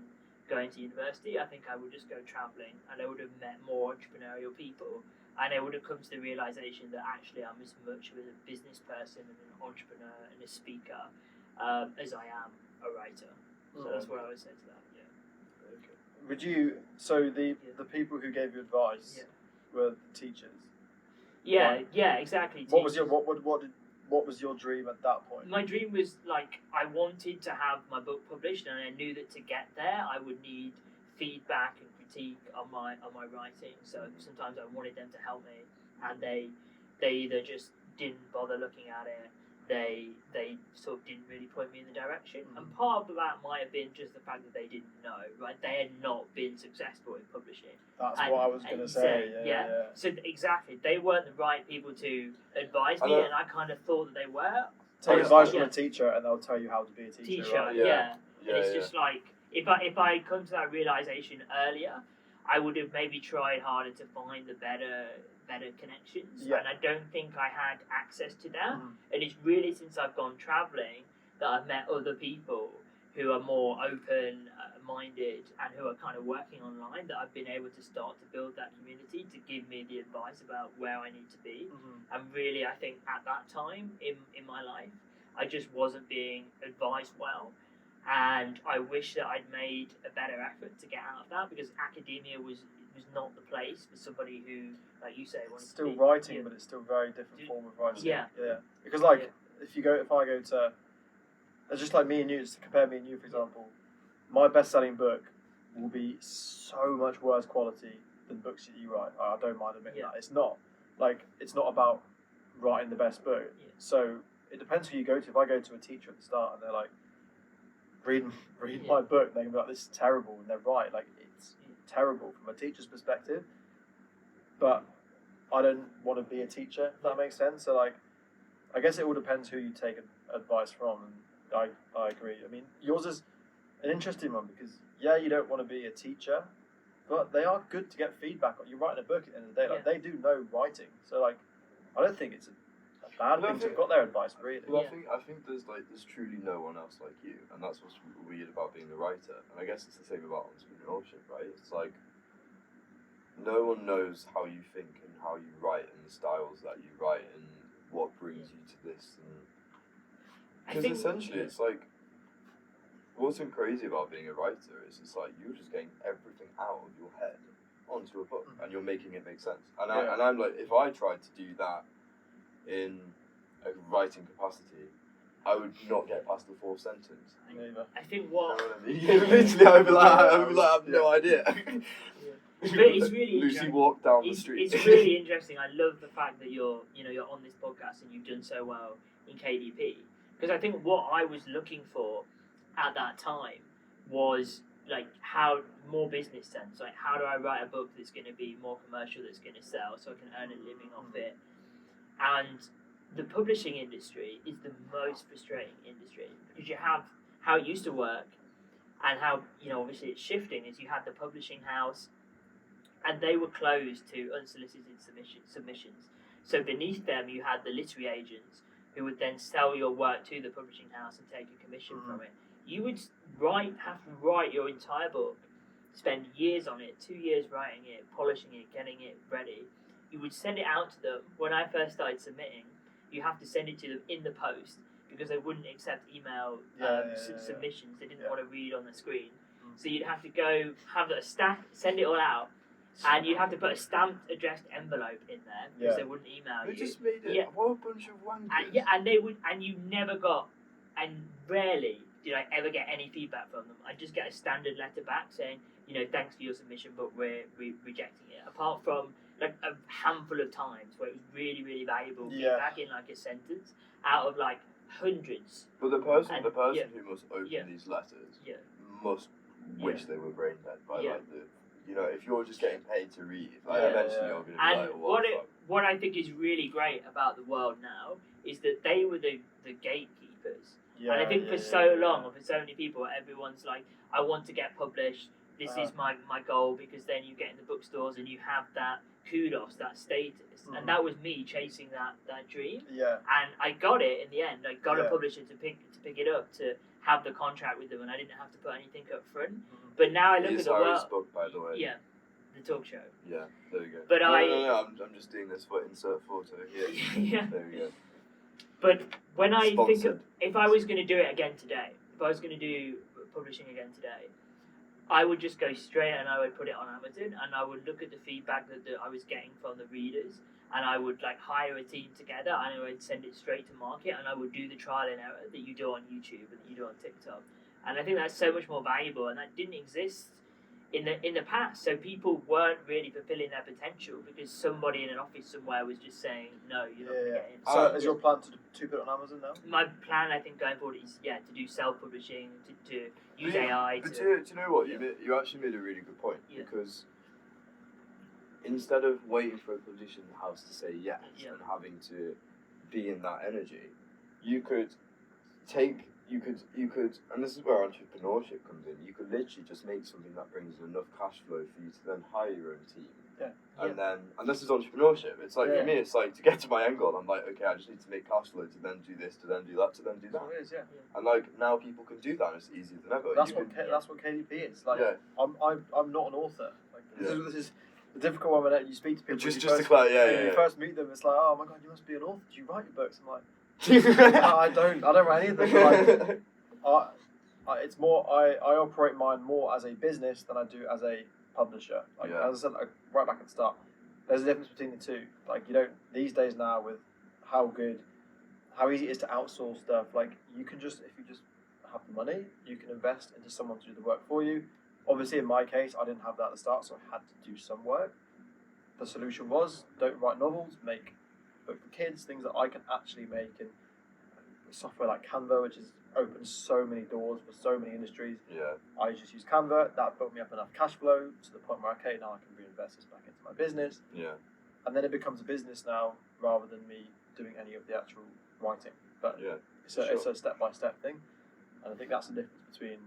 going to university. I think I would just go travelling, and I would have met more entrepreneurial people, and I would have come to the realisation that actually I'm as much of a business person and an entrepreneur and a speaker as I am a writer. So that's what I would say to that. Yeah. Okay. Would you? So the people who gave you advice were the teachers. Yeah. Right? Yeah. Exactly. What was your dream at that point? My dream was like I wanted to have my book published, and I knew that to get there I would need feedback and critique on my writing. So sometimes I wanted them to help me, and they either just didn't bother looking at it. They sort of didn't really point me in the direction, and part of that might have been just the fact that they didn't know, right? They had not been successful in publishing. That's what I was going to say. Yeah. So exactly, they weren't the right people to advise me, and I kind of thought that they were. Take advice from a teacher, and they'll tell you how to be a teacher. Right? And it's just like if I come to that realization earlier, I would have maybe tried harder to find the better connections, and I don't think I had access to that. And it's really since I've gone travelling that I've met other people who are more open-minded and who are kind of working online, that I've been able to start to build that community to give me the advice about where I need to be. And really, I think at that time in my life, I just wasn't being advised well. And I wish that I'd made a better effort to get out of that, because academia was not the place for somebody who, like you say, wanted still to be writing, but it's still a very different form of writing. Yeah. Because if I go to, it's just like me and you. Just to compare me and you, for example, my best-selling book will be so much worse quality than books that you write. I don't mind admitting that. It's not about writing the best book. So it depends who you go to. If I go to a teacher at the start and they're like, read Yeah. my book, they're gonna be like, this is terrible, and they're right. Like, it's terrible from a teacher's perspective. But I don't want to be a teacher, if that makes sense. So like, I guess it all depends who you take advice from, and I agree. I mean, yours is an interesting one because you don't want to be a teacher, but they are good to get feedback on. You're writing a book at the end of the day, like they do know writing, so like, I don't think it's a bad thing to have got their advice, really. Well, I think there's truly no one else like you, and that's what's weird about being a writer. And I guess it's the same about entrepreneurship, right? It's like no one knows how you think and how you write and the styles that you write and what brings you to this. Because essentially, it's like what's crazy about being a writer is it's like you're just getting everything out of your head onto a book, and you're making it make sense. And I'm like, if I tried to do that in a writing capacity, I would not get past the fourth sentence. I think what... Literally, I'd be like, I have no idea. But it's really Lucy walked down the street. It's really interesting. I love the fact that you're on this podcast and you've done so well in KDP. Because I think what I was looking for at that time was like how more business sense. Like, how do I write a book that's going to be more commercial, that's going to sell, so I can earn a living off it. And the publishing industry is the most frustrating industry because you have how it used to work and how, obviously it's shifting, is you had the publishing house and they were closed to unsolicited submissions. So beneath them you had the literary agents who would then sell your work to the publishing house and take a commission from it. You would have to write your entire book, spend years on it, 2 years writing it, polishing it, getting it ready. You would send it out to them. When I first started submitting, you have to send it to them in the post because they wouldn't accept email submissions. They didn't want to read on the screen. So you'd have to go have a stack, send it all out, and you'd have to put a stamped, addressed envelope in there because they wouldn't email you. They just made it. What a bunch of wankers. And they would, and you never got, and rarely did I ever get any feedback from them. I just get a standard letter back saying, thanks for your submission, but we're rejecting it. Apart from like a handful of times where it was really, really valuable feedback in like a sentence out of like hundreds. But the person who must open these letters must wish they were brain dead by like the. If you're just getting paid to read, eventually you're going to be like, what I think is really great about the world now is that they were the gatekeepers. And I think for so long, or for so many people, everyone's like, I want to get published. This is my goal, because then you get in the bookstores and you have that kudos, that status. And that was me chasing that dream. Yeah. And I got it in the end. I got a publisher to pick it up, to have the contract with them, and I didn't have to put anything up front. But now I look at the world. Book, by the way. Yeah, the talk show. Yeah, there we go. But no, I'm just doing this for insert photo here. Yeah. There we go. But when I Sponsored. think if I was going to do it again today, if I was going to do publishing again today, I would just go straight and I would put it on Amazon and I would look at the feedback that I was getting from the readers, and I would like hire a team together and I would send it straight to market, and I would do the trial and error that you do on YouTube and that you do on TikTok. And I think that's so much more valuable, and that didn't exist in the past. So people weren't really fulfilling their potential because somebody in an office somewhere was just saying, no, you're not going to get in. So is your plan to put it on Amazon now? My plan, I think, going forward is to do self-publishing, to use AI. But do you know what? You actually made a really good point, because instead of waiting for a publishing house to say yes and having to be in that energy, you could, and this is where entrepreneurship comes in. You could literally just make something that brings enough cash flow for you to then hire your own team. And this is entrepreneurship. It's like for me, it's like to get to my end goal, I'm like, okay, I just need to make cash flow to then do this, to then do that, to then do that. That's what it is, And like now, people can do that. And it's easier than ever. That's what KDP is. Like, I'm not an author. Like, this is the difficult one when you speak to people. Just to clarify, when you first meet them, it's like, oh my god, you must be an author. Do you write your books? I'm like, no, I don't write any of them. Like, it's more, I operate mine more as a business than I do as a publisher. Like, as I said, right back at the start, there's a difference between the two. Like, you don't, these days now, with how easy it is to outsource stuff, like, you can just, if you just have the money, you can invest into someone to do the work for you. Obviously, in my case, I didn't have that at the start, so I had to do some work. The solution was, don't write novels, make book for kids, things that I can actually make and software like Canva, which has opened so many doors for so many industries. Yeah. I just use Canva. That built me up enough cash flow to the point where, okay, now I can reinvest this back into my business. Yeah. And then it becomes a business now rather than me doing any of the actual writing. But it's a step-by-step thing. And I think that's the difference between,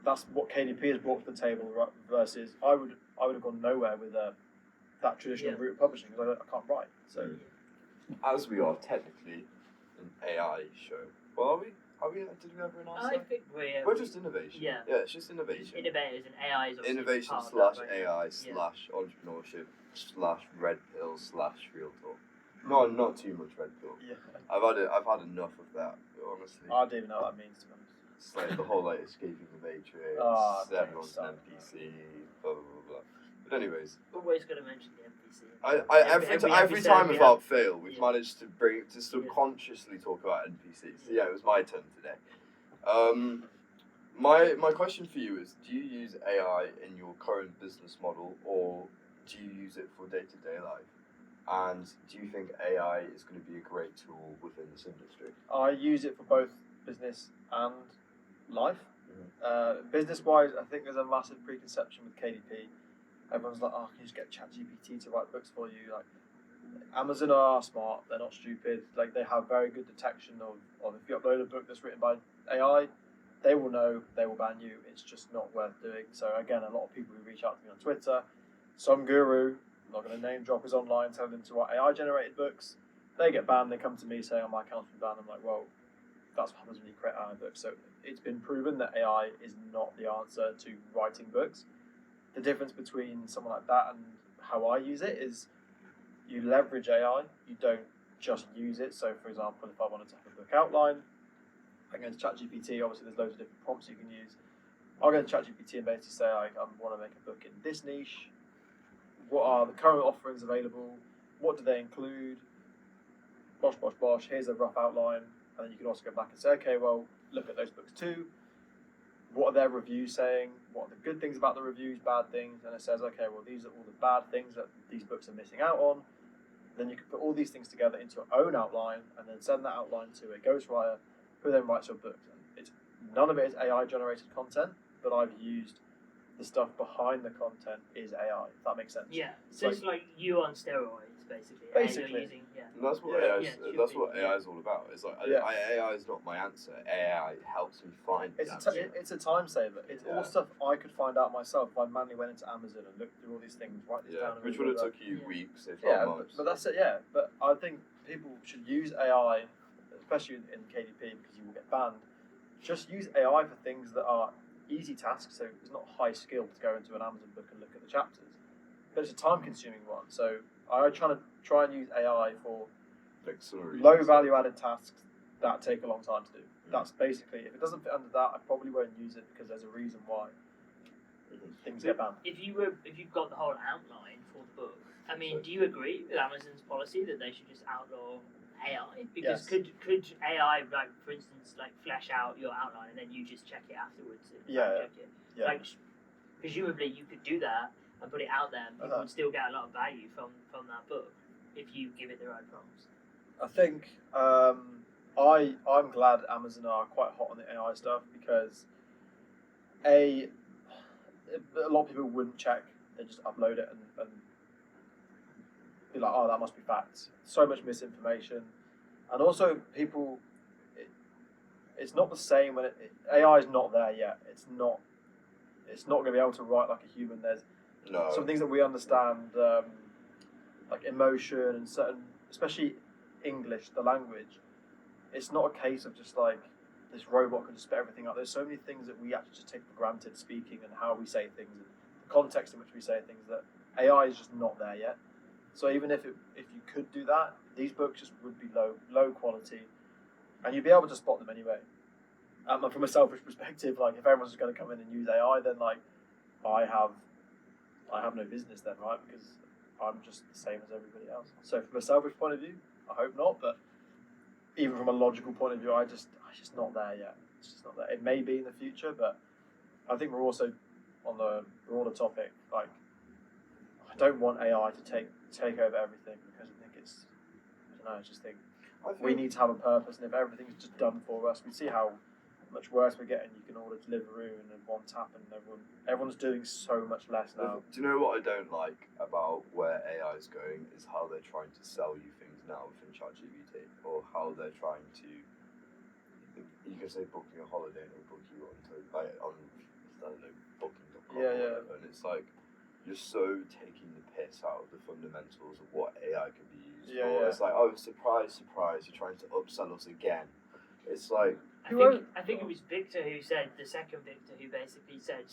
that's what KDP has brought to the table versus I would have gone nowhere with that traditional route of publishing because I can't write. So, as we are technically an AI show, well, are we? Did we ever announce that? I think we're just innovation. Yeah. Yeah, it's just innovation. Just innovators and AI is Innovation / AI / entrepreneurship / red pill / real talk. Not too much red pill. Yeah. I've had enough of that, honestly. I don't even know what that means, to be honest. It's like the whole escaping the matrix, everyone's an NPC, blah blah blah. But anyways, always got to mention the NPC. Every time without fail, we've managed to subconsciously talk about NPCs. So yeah, it was my turn today. My question for you is: do you use AI in your current business model, or do you use it for day-to-day life? And do you think AI is going to be a great tool within this industry? I use it for both business and life. Business-wise, I think there's a massive preconception with KDP. Everyone's like, "Oh, can you just get ChatGPT to write books for you?" Like, Amazon are smart; they're not stupid. Like, they have very good detection of if you upload a book that's written by AI, they will know, they will ban you. It's just not worth doing. So again, a lot of people who reach out to me on Twitter, some guru, I'm not going to name drop, is online telling them to write AI-generated books. They get banned. They come to me saying, "Oh, my account's been banned." I'm like, well, that's what happens when you create AI books. So it's been proven that AI is not the answer to writing books. The difference between someone like that and how I use it is you leverage AI, you don't just use it. So for example, if I wanted to have a book outline, I go to ChatGPT, obviously there's loads of different prompts you can use. I'll go to ChatGPT and basically say, I want to make a book in this niche. What are the current offerings available? What do they include? Bosh, bosh, bosh, here's a rough outline. And then you can also go back and say, okay, well, look at those books too. What are their reviews saying? What are the good things about the reviews, bad things? And it says, okay, well, these are all the bad things that these books are missing out on. Then you can put all these things together into your own outline and then send that outline to a ghostwriter who then writes your book. None of it is AI-generated content, but I've used the stuff behind the content is AI, if that makes sense. Yeah, so it's like you on steroids, basically. Basically. You're using, And that's what AI is all about. It's like AI is not my answer. AI helps me find the answer. It's a time saver. It's all stuff I could find out myself if I manually went into Amazon and looked through all these things, write this down. Which would have took you weeks, if not months. But that's it, yeah. But I think people should use AI, especially in KDP, because you will get banned. Just use AI for things that are easy tasks, so it's not high skill to go into an Amazon book and look at the chapters. But it's a time-consuming one, so I try and use AI for low value-added tasks that take a long time to do. That's basically, if it doesn't fit under that, I probably won't use it because there's a reason why things get banned. If you've got the whole outline for the book, I mean, do you agree with Amazon's policy that they should just outlaw AI? Because could AI, like for instance, like flesh out your outline and then you just check it afterwards? Check it. Like presumably you could do that and put it out there, and people would still get a lot of value from that book if you give it the right prompts. I think I'm glad Amazon are quite hot on the AI stuff because a lot of people wouldn't check; they just upload it and be like, "Oh, that must be facts." So much misinformation, and also people. It's not the same when AI is not there yet. It's not going to be able to write like a human. There's some things that we understand, like emotion and certain, especially English, the language. It's not a case of just like this robot can just spit everything out. There's so many things that we actually just take for granted, speaking and how we say things, and the context in which we say things, that AI is just not there yet. So even if you could do that, these books just would be low quality, and you'd be able to spot them anyway. From a selfish perspective, like if everyone's just going to come in and use AI, then like I have no business then, right? Because I'm just the same as everybody else. So from a selfish point of view, I hope not. But even from a logical point of view, I'm just not there yet. It's just not there. It may be in the future, but I think we're also on the broader topic. Like I don't want AI to take over everything because I think it's. I don't know. I just think. we need to have a purpose, and if everything's just done for us, we see how much worse we're getting. You can order Deliveroo and then one tap, and everyone's doing so much less now. Do you know what I don't like about where AI is going is how they're trying to sell you things now within ChatGPT, or how they're trying to. You can say booking a holiday and it'll book you onto I don't know, booking.com or whatever, and it's like you're so taking the piss out of the fundamentals of what AI can be used for. It's like, oh, surprise, surprise, you're trying to upsell us again. It's like I think it was Victor who said, the second Victor who basically said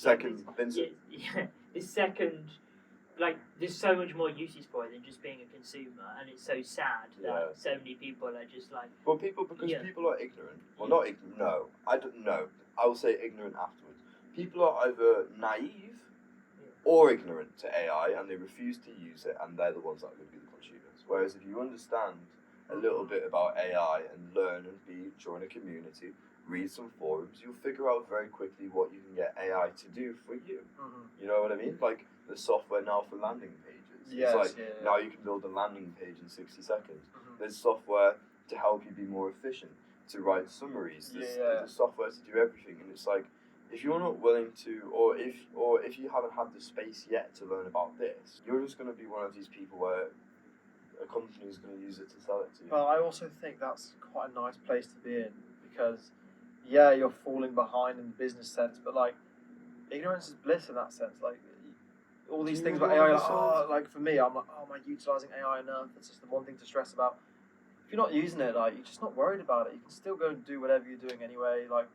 Vincent. The second, like, there's so much more uses for it than just being a consumer, and it's so sad that so many people are just like. Well, people are ignorant. Well, not ignorant. No, I don't know. I will say ignorant afterwards. People are either naive or ignorant to AI, and they refuse to use it, and they're the ones that are going to be the consumers. Whereas if you understand a little bit about AI and learn and join a community, read some forums, you'll figure out very quickly what you can get AI to do for you. You know what I mean? Like the software now for landing pages. Yes, it's like now you can build a landing page in 60 seconds. There's software to help you be more efficient, to write summaries. There's software to do everything, and it's like, if you're not willing to, or if you haven't had the space yet to learn about this, you're just going to be one of these people where a company is going to use it to sell it to you. But I also think that's quite a nice place to be in, because you're falling behind in the business sense, but like ignorance is bliss in that sense. Like all these things about AI, like for me, I'm like, am I utilising AI enough? It's just the one thing to stress about. If you're not using it, like you're just not worried about it. You can still go and do whatever you're doing anyway. Like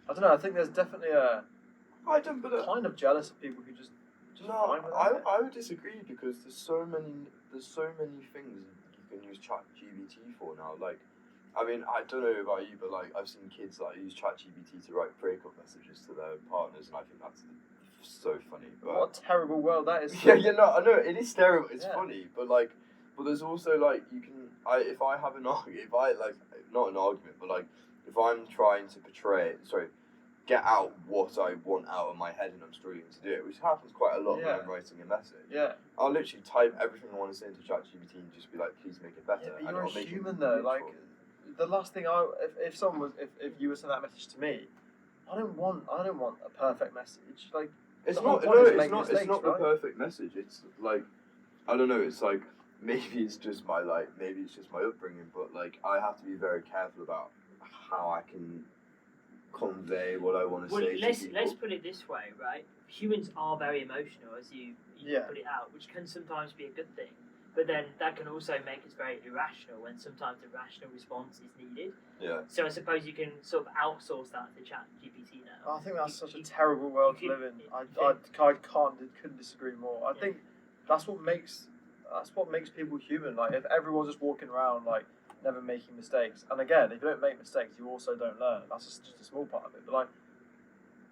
I don't know. I think there's definitely kind of jealous of people who just fine with it. I would disagree, because there's so many things you can use ChatGPT for now. Like, I mean, I don't know about you, but like I've seen kids like use ChatGPT to write breakup messages to their partners, and I think that's so funny. But what a terrible world that is. I know it is terrible. It's funny, but there's also like if I have an argument, not an argument, but like if I'm trying to get out what I want out of my head and I'm struggling to do it, which happens quite a lot when I'm writing a message. Yeah. I'll literally type everything I want to say into ChatGPT and just be like, please make it better. Yeah, but you're a human though. Like the last thing if you were sending that message to me, I don't want a perfect message. Like it's not the perfect message. It's like, I don't know. It's like maybe it's just my upbringing, but like I have to be very careful about how I can convey what I want to say to people. Let's put it this way, right? Humans are very emotional, as you put it out, which can sometimes be a good thing. But then that can also make us very irrational when sometimes a rational response is needed. Yeah. So I suppose you can sort of outsource that to ChatGPT now. I think that's such a terrible world to live in. I couldn't disagree more. I think that's what makes people human. Like if everyone's just walking around like never making mistakes, and again, if you don't make mistakes, you also don't learn. That's just a small part of it. But like,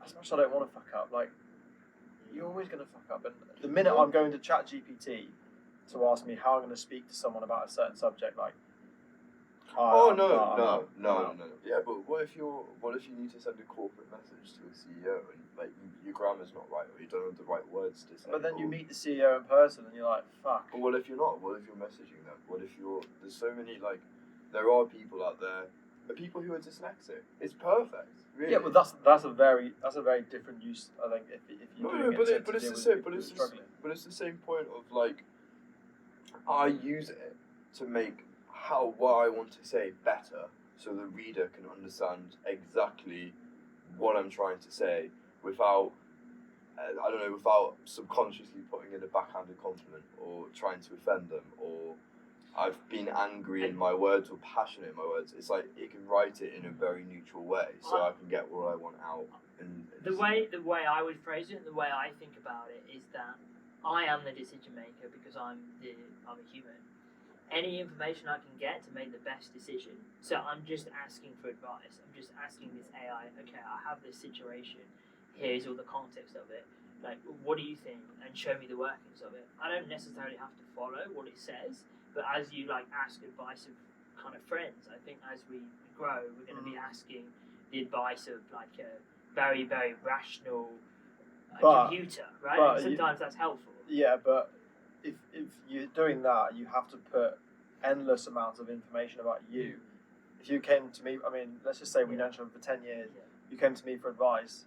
as much as I don't want to fuck up, like you're always going to fuck up. And the minute I'm going to ChatGPT to ask me how I'm going to speak to someone about a certain subject, like, no. Yeah, but what if you need to send a corporate message to a CEO and like your grammar's not right, or you don't have the right words to say? But then you meet the CEO in person and you're like, fuck. But what if you're not? What if you're messaging them? What if there's so many, like, there are people out there, the people who are dyslexic. It's perfect. Really. Yeah, but that's a very different use. I think if you're doing but it's the same point of like, I use it to make what I want to say better, so the reader can understand exactly what I'm trying to say without subconsciously putting in a backhanded compliment or trying to offend them, or I've been angry in my words or passionate in my words. It's like it can write it in a very neutral way, so I can get what I want out. And the way I would phrase it, the way I think about it, is that I am the decision maker because I'm a human. Any information I can get to make the best decision. So I'm just asking for advice. I'm just asking this AI, okay, I have this situation. Here's all the context of it. Like, what do you think? And show me the workings of it. I don't necessarily have to follow what it says, but as you like ask advice of kind of friends, I think as we grow, we're going to be asking the advice of like a very, very rational computer, right? And sometimes that's helpful. Yeah, but if you're doing that, you have to put endless amounts of information about you if you came to me, I mean, let's just say we know each other for 10 years, you came to me for advice,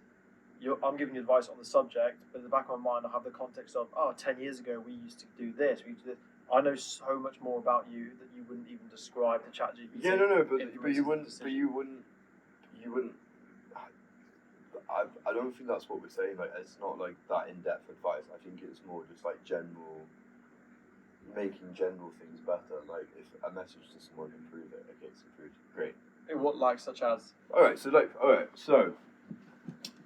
I'm giving you advice on the subject, but in the back of my mind I have the context of, 10 years ago we used to do this, we used to do this. I know so much more about you that you wouldn't even describe to ChatGPT. Yeah, but you wouldn't. I don't think that's what we're saying. Like, it's not like that in-depth advice. I think it's more just like making general things better. Like, if a message to someone improve it, okay, it's improved. Great. In what, like, such as? So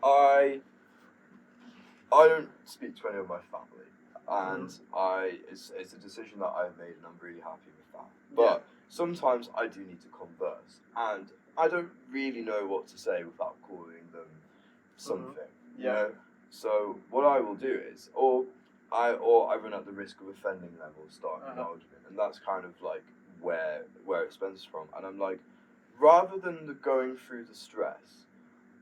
I don't speak to any of my family, and it's a decision that I've made, and I'm really happy with that. But sometimes I do need to converse, and I don't really know what to say without calling them something. You know? So what I will do is, or I run at the risk of offending them or starting an argument, and that's kind of like where it stems from. And I'm like, rather than going through the stress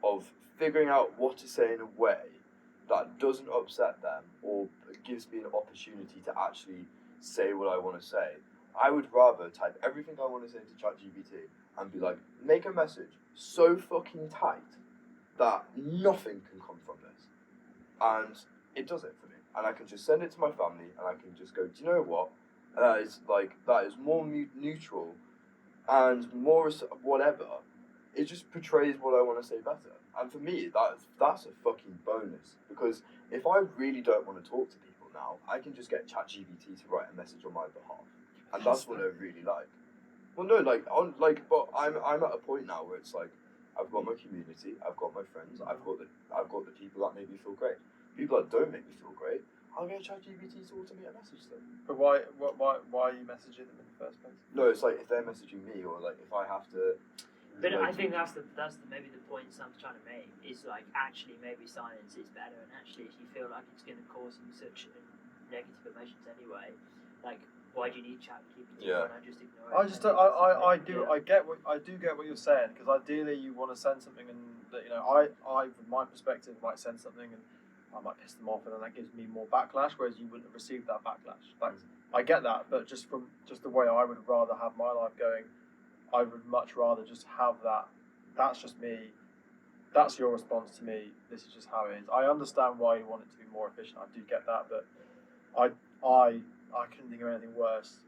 of figuring out what to say in a way that doesn't upset them or gives me an opportunity to actually say what I want to say, I would rather type everything I want to say into ChatGPT and be like, make a message so fucking tight that nothing can come from this. And it does it for me. And I can just send it to my family and I can just go, do you know what? That is more neutral and more whatever. It just portrays what I want to say better. And for me, that's a fucking bonus. Because if I really don't want to talk to people now, I can just get ChatGPT to write a message on my behalf. And that's what I really like. Well, no, but I'm at a point now where it's like, I've got my community, I've got my friends, I've got the people that make me feel great. People that don't make me feel great, I'll get ChatGPT to automate a message to them. But why are you messaging them in the first place? No, it's like if they're messaging me, or like if I have to. But I think that's maybe the point Sam's trying to make is like actually maybe silence is better, and actually if you feel like it's going to cause you such negative emotions anyway, like why do you need ChatGPT? Why not just ignore it? I do get what you're saying, because ideally you want to send something and I from my perspective might send something and I might piss them off, and then that gives me more backlash, whereas you wouldn't have received that backlash. I get that, but just the way I would rather have my life going, I would much rather just have that. That's just me. That's your response to me. This is just how it is. I understand why you want it to be more efficient. I do get that, but I couldn't think of anything worse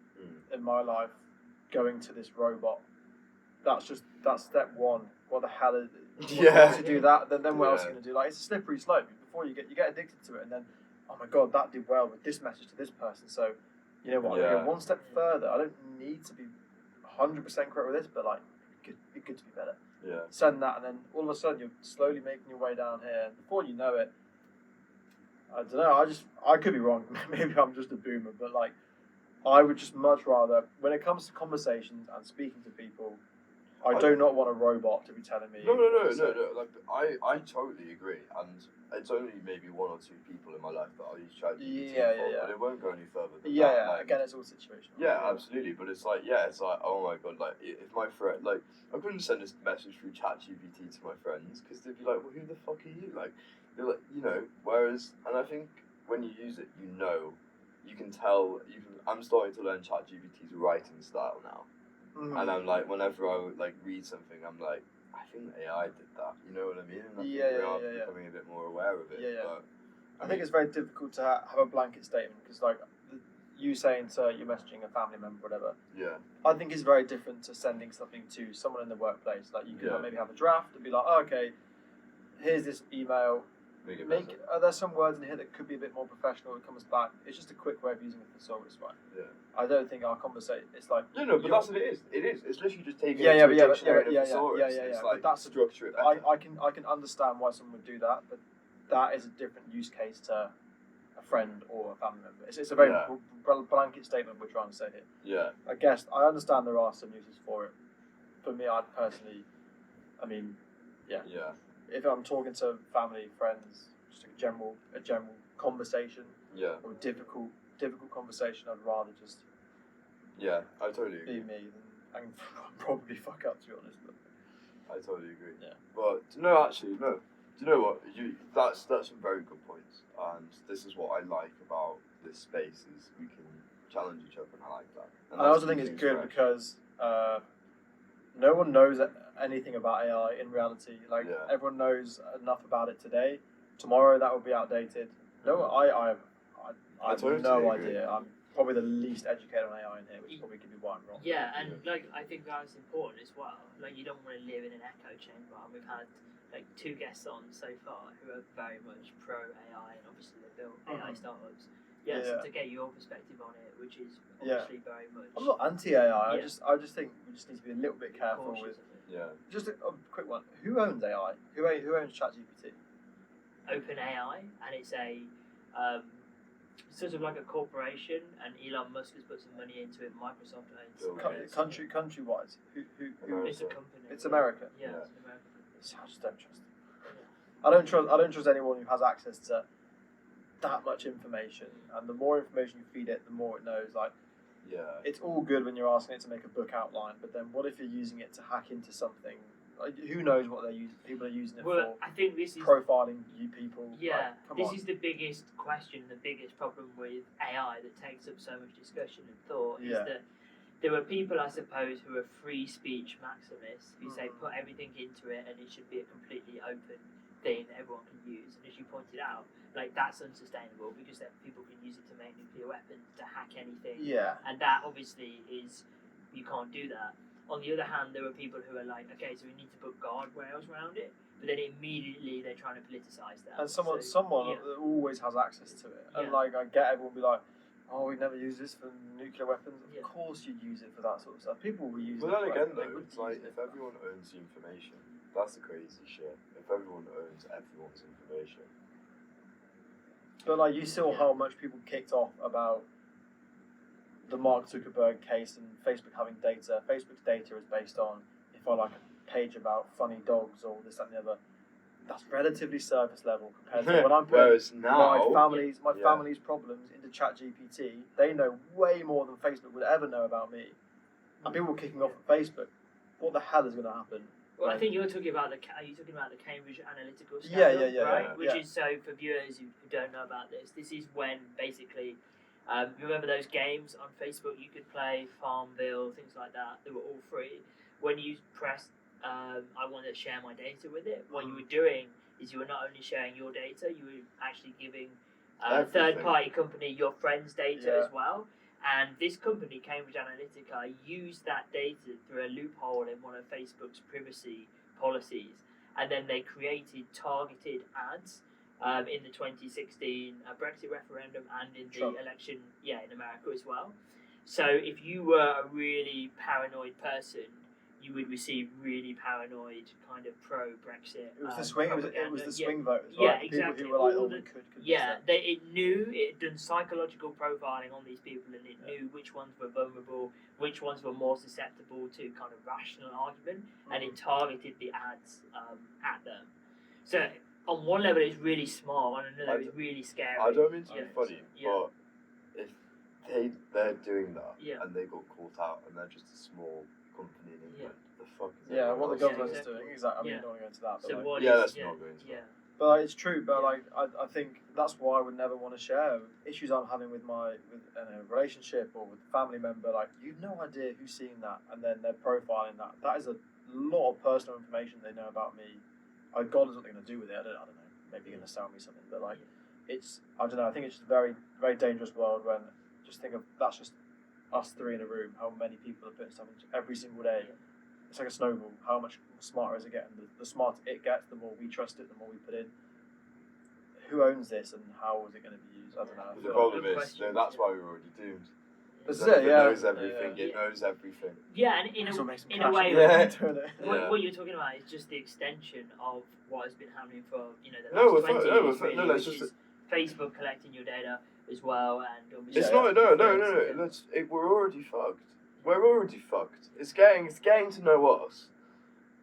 in my life going to this robot. That's step one. What the hell is it? Once you do that, then what else are you going to do? Like, it's a slippery slope. Before you get addicted to it, and then, oh my god, that did well with this message to this person. So, you know what? I'm going to go one step further. I don't need to be 100% correct with this, but like, it'd be good to be better. Yeah. Send that, and then all of a sudden you're slowly making your way down here. And before you know it, I don't know. I could be wrong. Maybe I'm just a boomer, but like, I would just much rather, when it comes to conversations and speaking to people, I do not want a robot to be telling me. No. Like, I totally agree, and it's only maybe one or two people in my life that I'll use ChatGPT for, but it won't go any further than that. Like, again, it's all situational. Yeah, absolutely, but it's like, oh my god, like, if my friend, like, I couldn't send this message through ChatGPT to my friends, because they'd be like, well, who the fuck are you? Like, they're like, whereas, and I think when you use it, you can tell, I'm starting to learn ChatGPT's writing style now. And I'm like, whenever I would, like, read something, I'm like, I think AI did that. You know what I mean? And I think we are becoming a bit more aware of it. But, I think it's very difficult to have a blanket statement, because, like, you saying to you're messaging a family member, whatever. Yeah. I think it's very different to sending something to someone in the workplace. Like, you can maybe have a draft and be like, oh, okay, here's this email. There's some words in here that could be a bit more professional. It comes back. It's just a quick way of using a thesaurus, right? Yeah. I don't think our conversation. It's like but that's what it is. It is. It's literally just taking a dictionary and a thesaurus. It's like, but that's structure it. I can understand why someone would do that, but that is a different use case to a friend or a family member. It's a very blanket statement we're trying to say here. Yeah. I guess I understand there are some uses for it. For me, I personally, Yeah. If I'm talking to family, friends, just a general conversation, or a difficult conversation, I'd rather just I totally agree. Be me than and probably fuck up, to be honest. But I totally agree. Yeah. But no. Do you know what? That's some very good points, and this is what I like about this space is we can challenge each other, and I like that. And I also think it's good because no one knows anything about AI in reality. Like Yeah. everyone knows enough about it today. Tomorrow that will be outdated. No, I have totally no agree. idea. I'm probably the least educated on AI in here, which probably could be why I'm wrong. Yeah, and like I think that's important as well. Like you don't want to live in an echo chamber. And we've had like 2 guests on so far who are very much pro AI, and obviously they build AI startups. Yeah, so to get your perspective on it, which is obviously very much. I'm not anti-AI. Yeah. I just think we just need to be a little bit careful cautious with. of it. Yeah. Just a quick one. Who owns AI? Who owns ChatGPT? OpenAI, and it's a sort of like a corporation, and Elon Musk has put some money into it. Microsoft owns it. Country-wise, who It's a company. It's American. Yeah, Yeah. it's an American company. I just don't trust it. I don't trust anyone who has access to that much information, and the more information you feed it, the more it knows. Like, it's all good when you're asking it to make a book outline, but then what if you're using it to hack into something? Like, who knows what they're using? People are using it Well, I think this is profiling you people. Yeah, like, this is the biggest question, the biggest problem with AI that takes up so much discussion and thought is that there are people, I suppose, who are free speech maximists who say put everything into it and it should be a completely open thing that everyone can use. And as you pointed out, like that's unsustainable because then people can use it to make nuclear weapons, to hack anything. Yeah. And that obviously is, you can't do that. On the other hand, there are people who are like, okay, so we need to put guardrails around it, but then immediately they're trying to politicize that. And someone always has access to it. And like, I get everyone be like, oh, we never use this for nuclear weapons. Of course you'd use it for that sort of stuff. People will use it. But then again, though, it's like if everyone owns the information, that's the crazy shit. If everyone owns everyone's information. But like, you saw how much people kicked off about the Mark Zuckerberg case and Facebook having data. Facebook's data is based on if I like a page about funny dogs or this, that, and the other. That's relatively surface level compared to when I'm putting my family's problems into ChatGPT. They know way more than Facebook would ever know about me. And people were kicking off at Facebook. What the hell is going to happen? Well, I think you're talking about the Cambridge Analytical scandal, right? Which is, so for viewers who don't know about this is when basically, remember those games on Facebook you could play, Farmville, things like that. They were all free. When you pressed, I want to share my data with it, what you were doing is you were not only sharing your data, you were actually giving a third-party company your friend's data as well. And this company, Cambridge Analytica, used that data through a loophole in one of Facebook's privacy policies. And then they created targeted ads in the 2016 Brexit referendum and in the election in America as well. So if you were a really paranoid person, you would receive really paranoid kind of pro-Brexit. It was the swing. It was the swing voters. Yeah, right? exactly. People who were like, "Oh, we could." It knew it had done psychological profiling on these people, and it knew which ones were vulnerable, which ones were more susceptible to kind of rational argument, and it targeted the ads at them. So on one level, it's really smart. On another, it's really scary. I don't mean to be funny, but if they're doing that and they got caught out, and they're just a small company in England. The fuck is what the government's doing. Exactly. I mean, don't want to go into that. But so like, let's not go into that. But it's true. But like, I think that's why I would never want to share issues I'm having with a relationship or with a family member. Like, you've no idea who's seeing that, and then they're profiling that. That is a lot of personal information they know about me. God has nothing to do with it. I don't know. Maybe you're going to sell me something, but like, I don't know. I think it's just a very, very dangerous world when just think of that's just us three in a room. How many people are putting stuff into every single day? It's like a snowball. How much smarter is it getting? The smarter it gets, the more we trust it, the more we put in. Who owns this and how is it going to be used? I don't know. The problem is, that's why we're already doomed. It knows everything. It knows everything. Yeah, and in a way, what you're talking about is just the extension of what has been happening for the last 20 years, really, which is Facebook collecting your data as well, and obviously it's not. No. We're already fucked. We're already fucked. It's getting to know us,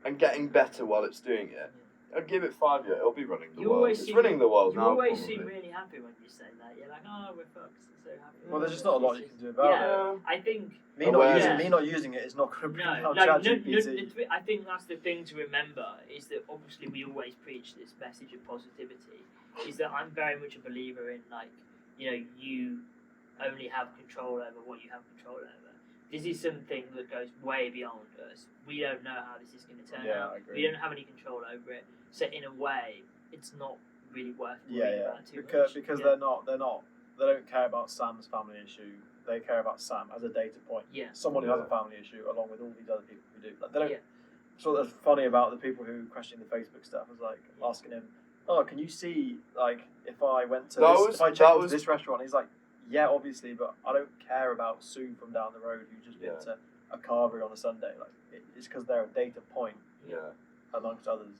and getting better while it's doing it. I'd give it 5 years. It'll be running the world. It's running the world now. You always seem really happy when you say that. You're like, oh, we're fucked. So happy. Well, there's just not a lot you can do about it. I think me not using it is not going to bring down ChatGPT. I think that's the thing to remember is that obviously we always preach this message of positivity. Is that I'm very much a believer in you only have control over what you have control over. this is something that goes way beyond us. We don't know how this is going to turn out. I agree. We don't have any control over it. So in a way, it's not really worth worrying about too because much. They don't care about Sam's family issue. They care about Sam as a data point. Yeah. Someone who has a family issue, along with all these other people who do. Like, they don't. So that's funny about the people who question the Facebook stuff. Was like asking him, "Oh, can you see like if I went to if I checked into this restaurant?" He's like, "Yeah, obviously, but I don't care about Sue from down the road who just been to a carvery on a Sunday. Like it's because they're a data point. Amongst others."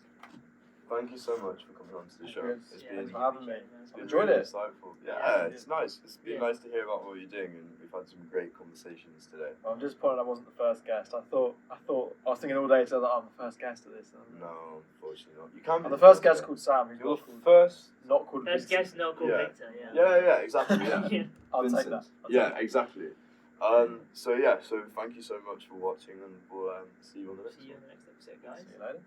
Thank you so much for coming on to the show. It's been for having me. Enjoyed it. Insightful. Yeah, it's nice. It's been nice to hear about what you're doing, and we've had some great conversations today. Well, I'm disappointed I wasn't the first guest. I was thinking all day, so that I'm the first guest at this. No, unfortunately not. You can be. I'm the first guest called Sam. Who's You're not called First Victor. guest not called Victor. Yeah, exactly. Yeah. I'll take that. Exactly. So thank you so much for watching, and we'll see you on the next episode, guys. See you later.